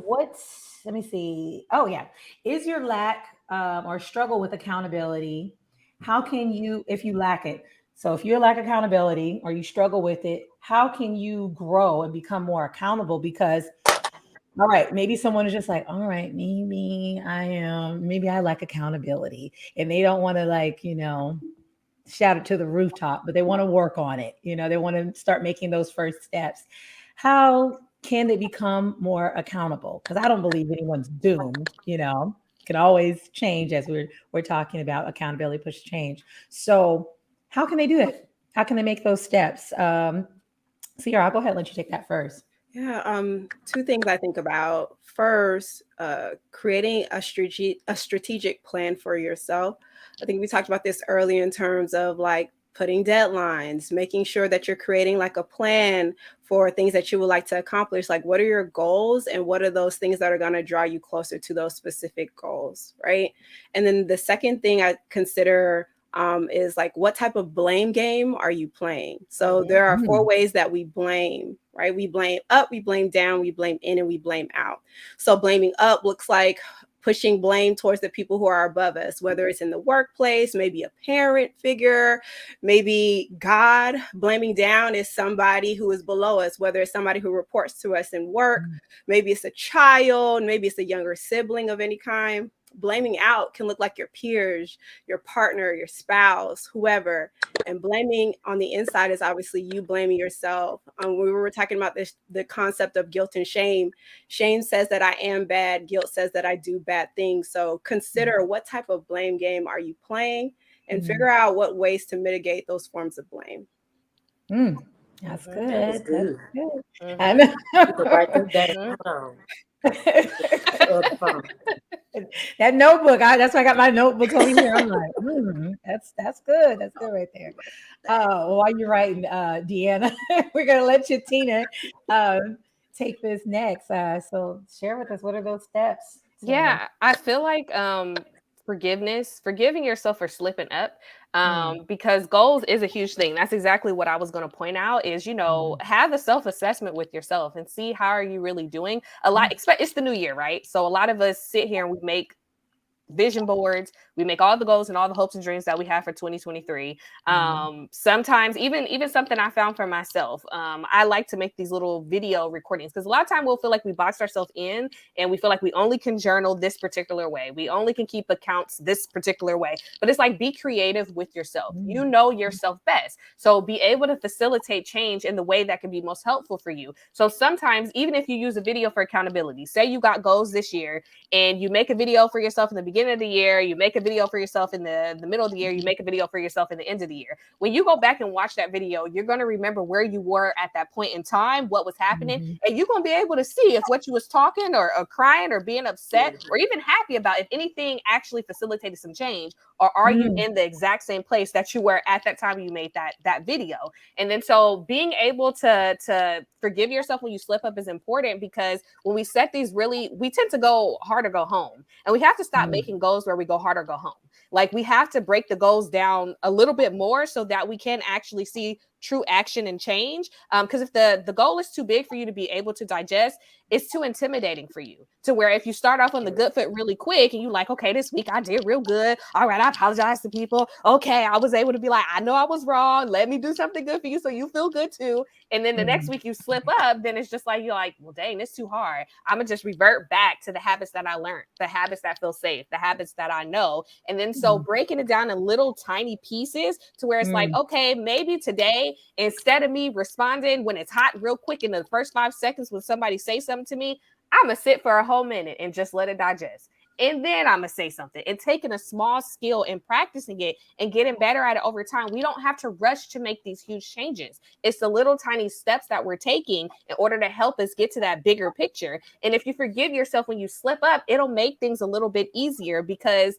what's let me see. Oh yeah, is your lack or struggle with accountability? How can you, if you lack it? So if you lack accountability or you struggle with it, how can you grow and become more accountable? Because all right, maybe someone is just like, all right, maybe I lack accountability, and they don't want to like, shout it to the rooftop, but they want to work on it. They want to start making those first steps. How can they become more accountable? Because I don't believe anyone's doomed. Can always change as we're talking about accountability push change. So how can they do it? How can they make those steps? Sierra, I'll go ahead and let you take that first. Yeah, two things I think about. First, creating a strategic plan for yourself. I think we talked about this earlier in terms of like putting deadlines, making sure that you're creating like a plan for things that you would like to accomplish. Like, what are your goals and what are those things that are going to draw you closer to those specific goals, right? And then the second thing I consider is like, what type of blame game are you playing? So there are four ways that we blame, right? We blame up, we blame down, we blame in, and we blame out. So blaming up looks like pushing blame towards the people who are above us, whether it's in the workplace, maybe a parent figure, maybe God. Blaming down is somebody who is below us, whether it's somebody who reports to us in work, maybe it's a child, maybe it's a younger sibling of any kind. Blaming out can look like your peers, your partner, your spouse, whoever. And blaming on the inside is obviously you blaming yourself. We were talking about the concept of guilt and shame. Shame says that I am bad. Guilt says that I do bad things. So consider what type of blame game are you playing and figure out what ways to mitigate those forms of blame. That's good. That was good. That's good. I know. You can write them down. Hold on. That notebook. That's why I got my notebook over here. I'm like, that's good. That's good right there. While you're writing, Deanna, we're gonna let you, Tina, take this next. So share with us, what are those steps? Yeah, I feel like forgiving yourself for slipping up, because goals is a huge thing. That's exactly what I was going to point out is, have a self-assessment with yourself and see how are you really doing. It's the new year, right? So a lot of us sit here and we make vision boards, we make all the goals and all the hopes and dreams that we have for 2023. Sometimes even something I found for myself, I like to make these little video recordings because a lot of time we'll feel like we boxed ourselves in and we feel like we only can journal this particular way, we only can keep accounts this particular way. But it's like, be creative with yourself. You know yourself best, so be able to facilitate change in the way that can be most helpful for you. So sometimes, even if you use a video for accountability, say you got goals this year and you make a video for yourself in the beginning of the year, you make a video for yourself in the middle of the year, you make a video for yourself in the end of the year. When you go back and watch that video, you're going to remember where you were at that point in time, what was happening, and you're going to be able to see if what you was talking or crying or being upset or even happy about, if anything actually facilitated some change, or are you in the exact same place that you were at that time you made that video. And then so being able to forgive yourself when you slip up is important, because when we set these we tend to go hard or go home, and we have to stop making goals where we go hard or go home. Like, we have to break the goals down a little bit more so that we can actually see true action and change. Because if the goal is too big for you to be able to digest, it's too intimidating for you, to where if you start off on the good foot really quick and you like, okay, this week I did real good. All right, I apologize to people. Okay, I was able to be like, I know I was wrong. Let me do something good for you so you feel good too. And then the next week you slip up, then it's just like, you're like, well, dang, it's too hard. I'm going to just revert back to the habits that I learned, the habits that feel safe, the habits that I know. And then so breaking it down in little tiny pieces to where it's like, okay, maybe today day, instead of me responding when it's hot real quick in the first 5 seconds when somebody say something to me, I'm going to sit for a whole minute and just let it digest. And then I'm going to say something. And taking a small skill and practicing it and getting better at it over time, we don't have to rush to make these huge changes. It's the little tiny steps that we're taking in order to help us get to that bigger picture. And if you forgive yourself when you slip up, it'll make things a little bit easier, because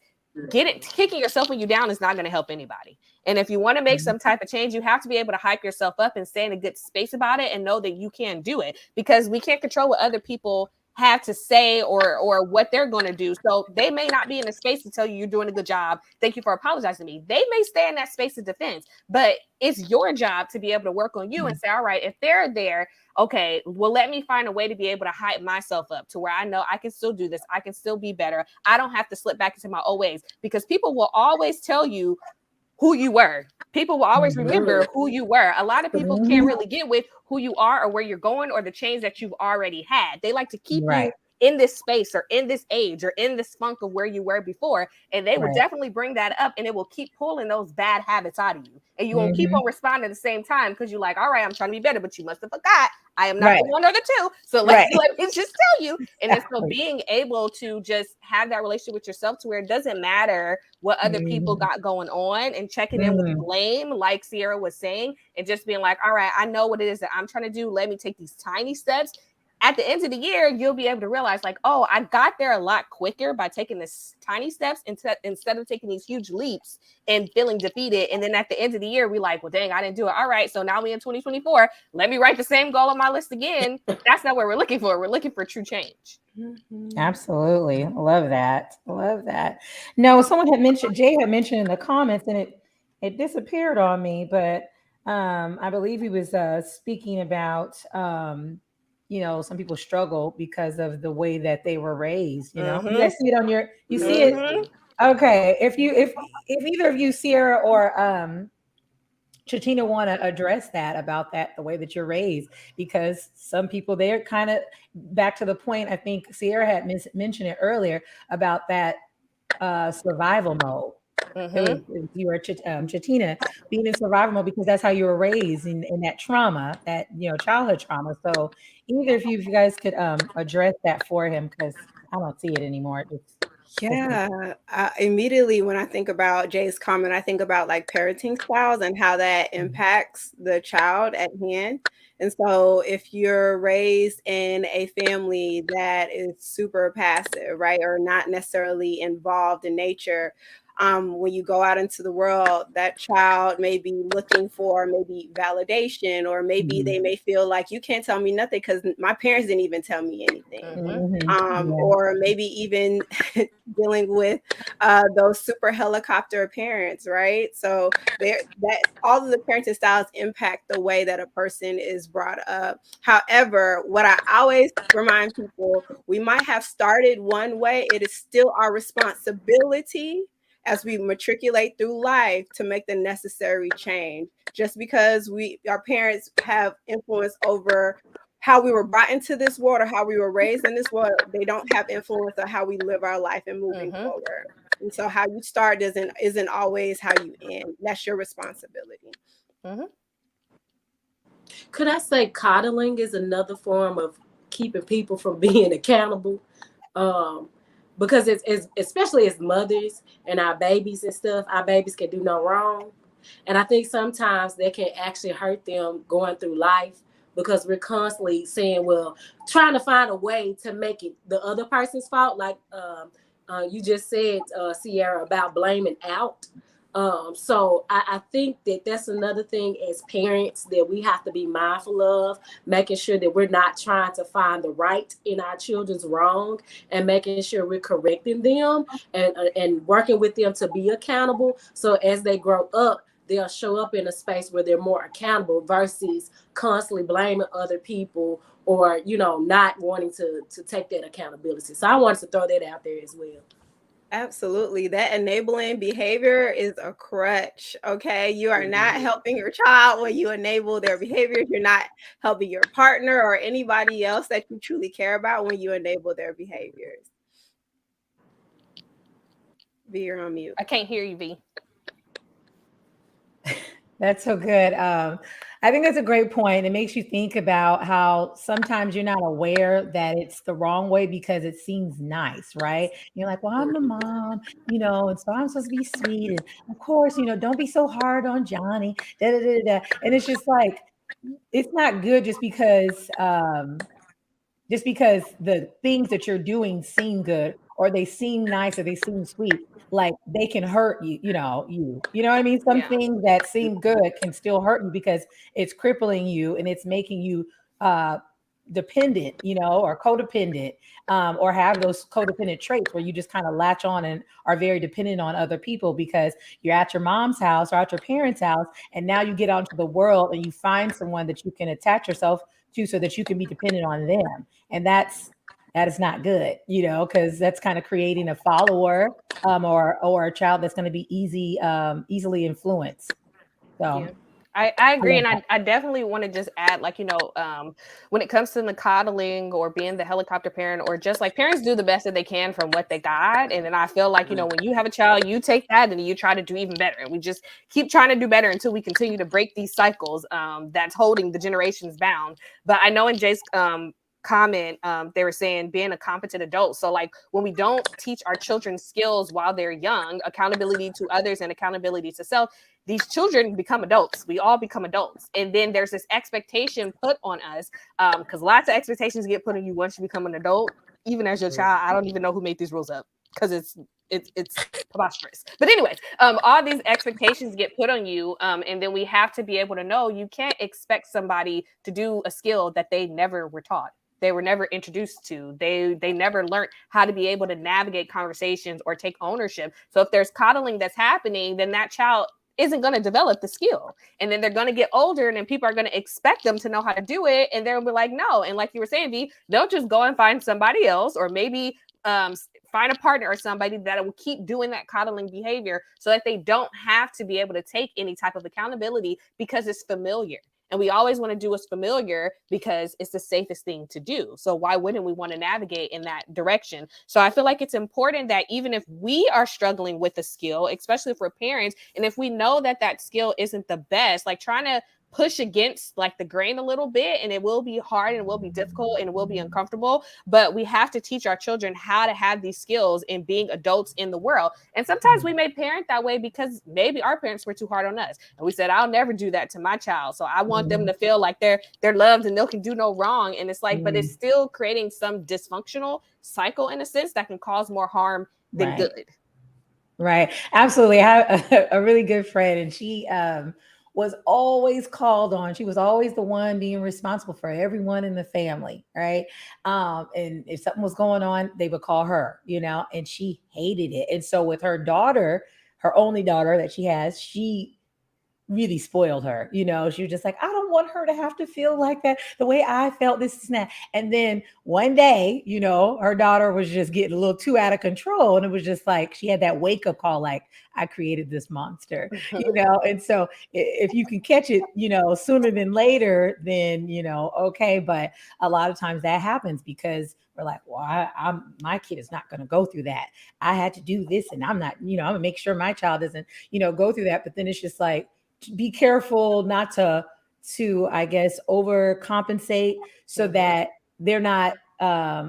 kicking yourself when you're down is not going to help anybody. And if you want to make some type of change, you have to be able to hype yourself up and stay in a good space about it and know that you can do it, because we can't control what other people have to say or what they're going to do. So they may not be in a space to tell you you're doing a good job. Thank you for apologizing to me. They may stay in that space of defense, but it's your job to be able to work on you and say, all right, if they're there, okay, well, let me find a way to be able to hype myself up to where I know I can still do this. I can still be better. I don't have to slip back into my old ways, because people will always tell you who you were. People will always remember who you were. A lot of people can't really get with who you are or where you're going or the change that you've already had. They like to keep you in this space or in this age or in this funk of where you were before. And they will definitely bring that up, and it will keep pulling those bad habits out of you. And you won't keep on responding at the same time, because you're like, all right, I'm trying to be better, but you must have forgot I am not the one or the two. So let me just tell you. And it's so being able to just have that relationship with yourself to where it doesn't matter what other people got going on, and checking in with blame, like Sierra was saying, and just being like, all right, I know what it is that I'm trying to do. Let me take these tiny steps. At the end of the year, you'll be able to realize, like, oh, I got there a lot quicker by taking this tiny steps instead of taking these huge leaps and feeling defeated. And then at the end of the year, we like, well, dang, I didn't do it. All right, so now we in 2024. Let me write the same goal on my list again. That's not what we're looking for. We're looking for true change. Absolutely. Love that. Love that. No, someone had mentioned, Jay had mentioned in the comments, and it disappeared on me, but I believe he was speaking about some people struggle because of the way that they were raised. You guys see it on you see it. Okay. If either of you, Sierra or Chatina, want to address that about that, the way that you're raised, because some people, they're kind of back to the point. I think Sierra had mentioned it earlier about that survival mode. You were Chatina, being in survival mode because that's how you were raised in that trauma, that childhood trauma. So either of you guys could address that for him, because I don't see it anymore. Immediately when I think about Jay's comment, I think about like parenting styles and how that impacts the child at hand. And so if you're raised in a family that is super passive, right, or not necessarily involved in nature, when you go out into the world, that child may be looking for maybe validation, or maybe they may feel like, you can't tell me nothing because my parents didn't even tell me anything. Or maybe even dealing with those super helicopter parents, right? So that all of the parenting styles impact the way that a person is brought up. However, what I always remind people, we might have started one way. It is still our responsibility as we matriculate through life to make the necessary change. Just because our parents have influence over how we were brought into this world or how we were raised in this world, they don't have influence on how we live our life and moving forward. And so how you start isn't always how you end. That's your responsibility. Could I say coddling is another form of keeping people from being accountable? Because it's especially as mothers and our babies and stuff, our babies can do no wrong. And I think sometimes that can actually hurt them going through life, because we're constantly saying, well, trying to find a way to make it the other person's fault. Like you just said, Sierra, about blaming out. So I think that that's another thing as parents that we have to be mindful of, making sure that we're not trying to find the right in our children's wrong, and making sure we're correcting them and working with them to be accountable. So as they grow up, they'll show up in a space where they're more accountable versus constantly blaming other people or, not wanting to take that accountability. So I wanted to throw that out there as well. Absolutely. That enabling behavior is a crutch. Okay. You are not helping your child when you enable their behaviors. You're not helping your partner or anybody else that you truly care about when you enable their behaviors. V, you're on mute. I can't hear you, V. That's so good. I think that's a great point. It makes you think about how sometimes you're not aware that it's the wrong way because it seems nice, right? You're like, well, I'm the mom, and so I'm supposed to be sweet. And of course, don't be so hard on Johnny. Da, da, da, da. And it's just like, it's not good just because the things that you're doing seem good or they seem nice or they seem sweet, like they can hurt you, you know what I mean? Some Yeah. things that seem good can still hurt you because it's crippling you and it's making you uh dependent, or codependent, or have those codependent traits where you just kind of latch on and are very dependent on other people because you're at your mom's house or at your parents' house, and now you get out into the world and you find someone that you can attach yourself to so that you can be dependent on them. And that is not good, because that's kind of creating a follower, or a child that's going to be easily influenced. Yeah. So I I agree. love And that. I definitely want to just add, like, when it comes to the coddling or being the helicopter parent, or just like parents do the best that they can from what they got. And then I feel like, when you have a child, you take that and you try to do even better. And we just keep trying to do better until we continue to break these cycles that's holding the generations bound. But I know in Jay's comment, they were saying being a competent adult. So like when we don't teach our children skills while they're young, accountability to others and accountability to self, these children become adults. We all become adults. And then there's this expectation put on us, because lots of expectations get put on you once you become an adult, even as your child. I don't even know who made these rules up because it's preposterous. But anyways, all these expectations get put on you, and then we have to be able to know you can't expect somebody to do a skill that they never were taught. They were never introduced to. They never learned how to be able to navigate conversations or take ownership. So if there's coddling that's happening, then that child isn't going to develop the skill. And then they're going to get older, and then people are going to expect them to know how to do it. And they'll be like, no. And like you were saying, V, they'll just go and find somebody else, or maybe find a partner or somebody that will keep doing that coddling behavior so that they don't have to be able to take any type of accountability because it's familiar. And we always want to do what's familiar because it's the safest thing to do. So why wouldn't we want to navigate in that direction? So I feel like it's important that even if we are struggling with a skill, especially for parents, and if we know that that skill isn't the best, like trying to push against like the grain a little bit, and it will be hard and it will be difficult and it will be uncomfortable, but we have to teach our children how to have these skills in being adults in the world. And sometimes we may parent that way because maybe our parents were too hard on us, and we said, I'll never do that to my child, so I want them to feel like they're loved and they can do no wrong. And it's like, but it's still creating some dysfunctional cycle in a sense that can cause more harm than Right. good. Right. Absolutely. I have a really good friend, and she was always called on. She was always the one being responsible for everyone in the family. Right. And if something was going on, they would call her, and she hated it. And so with her daughter, her only daughter that she has, she really spoiled her. She was just like, I don't want her to have to feel like that the way I felt, this and that. And then one day, her daughter was just getting a little too out of control. And it was just like she had that wake up call, like, I created this monster, And so if you can catch it, sooner than later, then, okay. But a lot of times that happens because we're like, well, my kid is not going to go through that. I had to do this, and I'm not, I'm gonna make sure my child doesn't, go through that. But then it's just like, be careful not to I guess overcompensate so that they're not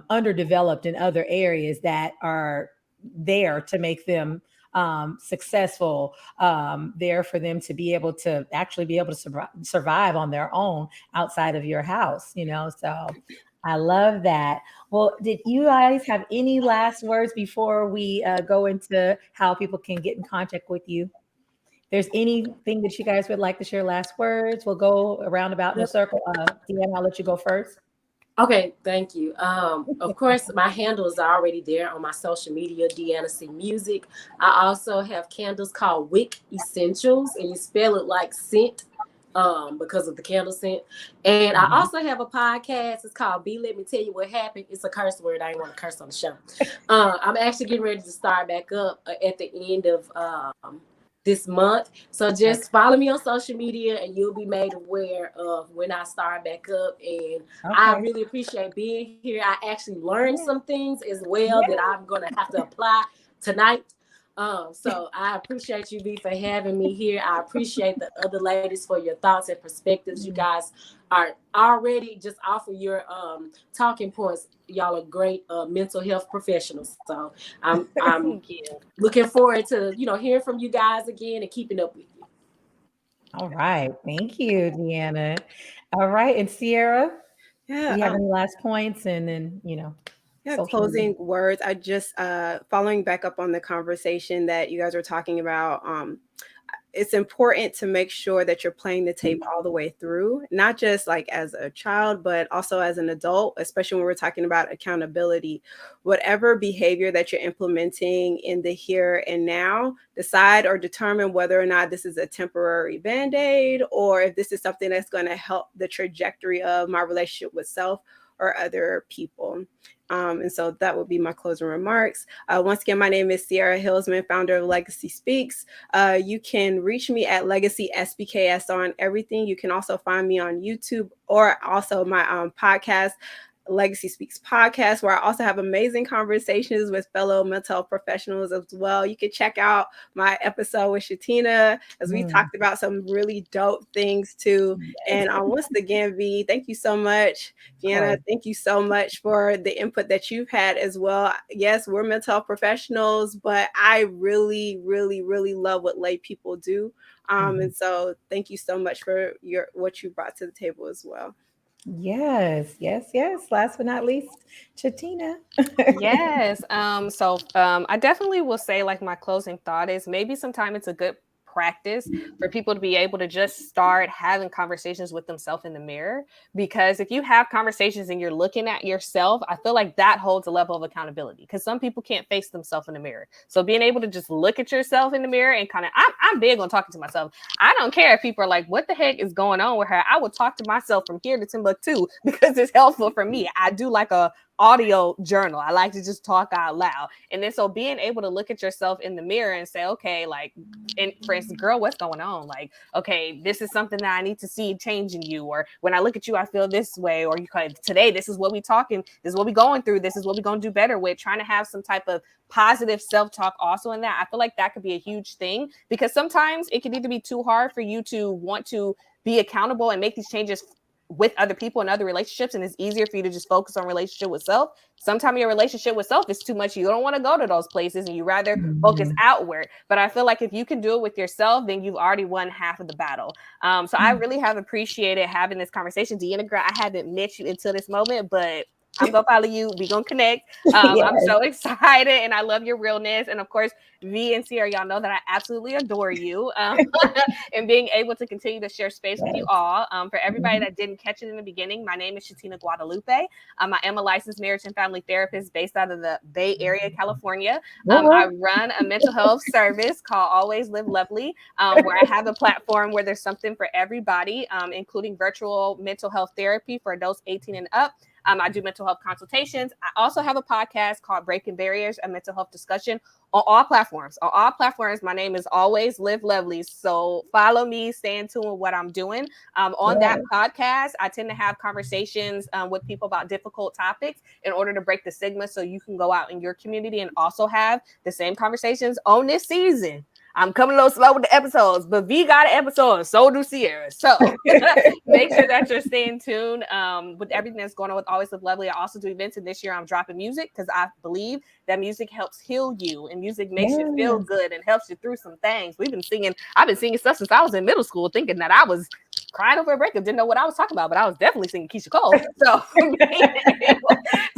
underdeveloped in other areas that are there to make them successful, there for them to be able to actually be able to survive on their own outside of your house. So I love that. Well, did you guys have any last words before we go into how people can get in contact with you? There's anything that you guys would like to share, last words, we'll go around about in a circle. Deanna, I'll let you go first. Okay, thank you. Of course, my handle is already there on my social media, Deanna C Music. I also have candles called Wick Essentials, and you spell it like scent, because of the candle scent. And I also have a podcast. It's called B Let Me Tell You What Happened. It's a curse word. I didn't want to curse on the show. I'm actually getting ready to start back up at the end of this month. So just follow me on social media and you'll be made aware of when I start back up. And I really appreciate being here. I actually learned some things as well that I'm going to have to apply tonight. So I appreciate you, V, for having me here. I appreciate the other ladies for your thoughts and perspectives. You guys are already, just off of your talking points, y'all are great mental health professionals. So I'm Thank you. looking forward to hearing from you guys again and keeping up with you. All right. Thank you, Deanna. All right. And Sierra, do Yeah. you have any last points? And then, Yeah, social media. closing words. I just following back up on the conversation that you guys were talking about. It's important to make sure that you're playing the tape all the way through, not just like as a child, but also as an adult, especially when we're talking about accountability. Whatever behavior that you're implementing in the here and now, decide or determine whether or not this is a temporary band-aid or if this is something that's going to help the trajectory of my relationship with self or other people. And so that would be my closing remarks. Once again, my name is Sierra Hillsman, founder of Legacy Speaks. You can reach me at Legacy SBKS on everything. You can also find me on YouTube or also my podcast, Legacy Speaks podcast, where I also have amazing conversations with fellow mental health professionals as well. You can check out my episode with Shatina as we talked about some really dope things too. And once again, V, thank you so much. Deanna, thank you so much for the input that you've had as well. Yes, we're mental health professionals, but I really, really, really love what lay people do. And so thank you so much for what you brought to the table as well. Yes. Last but not least, Chatina. Yes. So I definitely will say, like, my closing thought is maybe sometime it's a good practice for people to be able to just start having conversations with themselves in the mirror. Because if you have conversations and you're looking at yourself, I feel like that holds a level of accountability, because some people can't face themselves in the mirror. So being able to just look at yourself in the mirror and kind of, I'm big on talking to myself. I don't care if people are like, what the heck is going on with her? I will talk to myself from here to Timbuktu because it's helpful for me. I do like a audio journal. I like to just talk out loud. And then so being able to look at yourself in the mirror and say, okay, like, and for instance, girl, what's going on? Like, okay, this is something that I need to see change in you. Or when I look at you, I feel this way. Or you kind of, today, this is what we talking, this is what we going through, this is what we're going to do better with. Trying to have some type of positive self-talk also in that. I feel like that could be a huge thing, because sometimes it can need to be too hard for you to want to be accountable and make these changes with other people and other relationships, and it's easier for you to just focus on relationship with self. Sometimes your relationship with self is too much. You don't want to go to those places and you rather focus outward. But I feel like if you can do it with yourself, then you've already won half of the battle. So I really have appreciated having this conversation. Deanna, girl, I haven't met you until this moment, but I'm gonna follow you. We're gonna connect. I'm so excited, and I love your realness. And of course, V and Sierra, y'all know that I absolutely adore you. And being able to continue to share space with you all. For everybody that didn't catch it in the beginning, my name is Shatina Guadalupe. I am a licensed marriage and family therapist based out of the Bay Area, California. I run a mental health service called Always Live Lovely, where I have a platform where there's something for everybody, including virtual mental health therapy for adults 18 and up. I do mental health consultations. I also have a podcast called Breaking Barriers, a mental health discussion on all platforms. On all platforms, my name is Always Live Lovely. So follow me, stay in tune with what I'm doing. On that podcast, I tend to have conversations with people about difficult topics in order to break the stigma, so you can go out in your community and also have the same conversations on this season. I'm coming a little slow with the episodes, but V got an episode, and so do Sierra. So make sure that you're staying tuned with everything that's going on with Always Live Lovely. I also do events, and this year I'm dropping music because I believe that music helps heal you, and music makes you feel good and helps you through some things. I've been singing stuff since I was in middle school, thinking that I was crying over a breakup, didn't know what I was talking about, but I was definitely singing Keisha Cole. So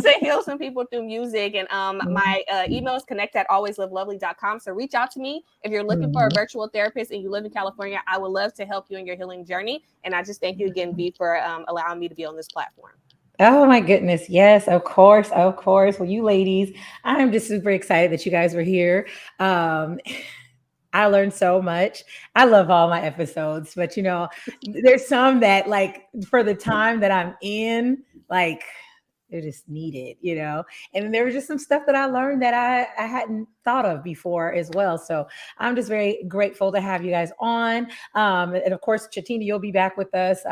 to heal some people through music. And my email is connect@alwayslivelovely.com. So reach out to me if you're looking for a virtual therapist and you live in California. I would love to help you in your healing journey. And I just thank you again, V, for allowing me to be on this platform. Oh my goodness. Yes, of course. Well, you ladies, I'm just super excited that you guys were here. I learned so much. I love all my episodes, but there's some that, like, for the time that I'm in, like, they're just needed, and there was just some stuff that I learned that I hadn't thought of before as well. So I'm just very grateful to have you guys on. And of course, Chatina, you'll be back with us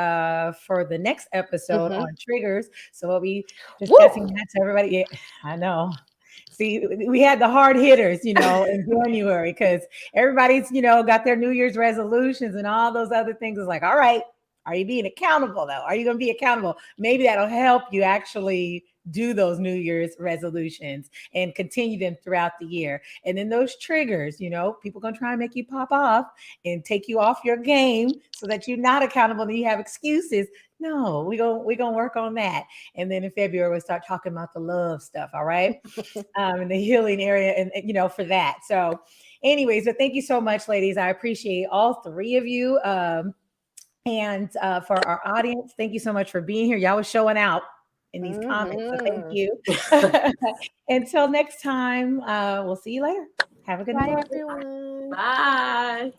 for the next episode on triggers. So we'll be discussing that to everybody. Yeah, I know. See, we had the hard hitters, in January because everybody's, got their New Year's resolutions and all those other things. It's like, all right, are you being accountable though? Are you going to be accountable? Maybe that'll help you actually do those New Year's resolutions and continue them throughout the year. And then those triggers, people going to try and make you pop off and take you off your game so that you're not accountable and you have excuses. No, we're gonna work on that. And then in February, we'll start talking about the love stuff, all right? In the healing area and, for that. So anyways, but thank you so much, ladies. I appreciate all three of you. And for our audience, thank you so much for being here. Y'all was showing out in these comments, so thank you. Until next time, we'll see you later. Have a good night, everyone. Bye.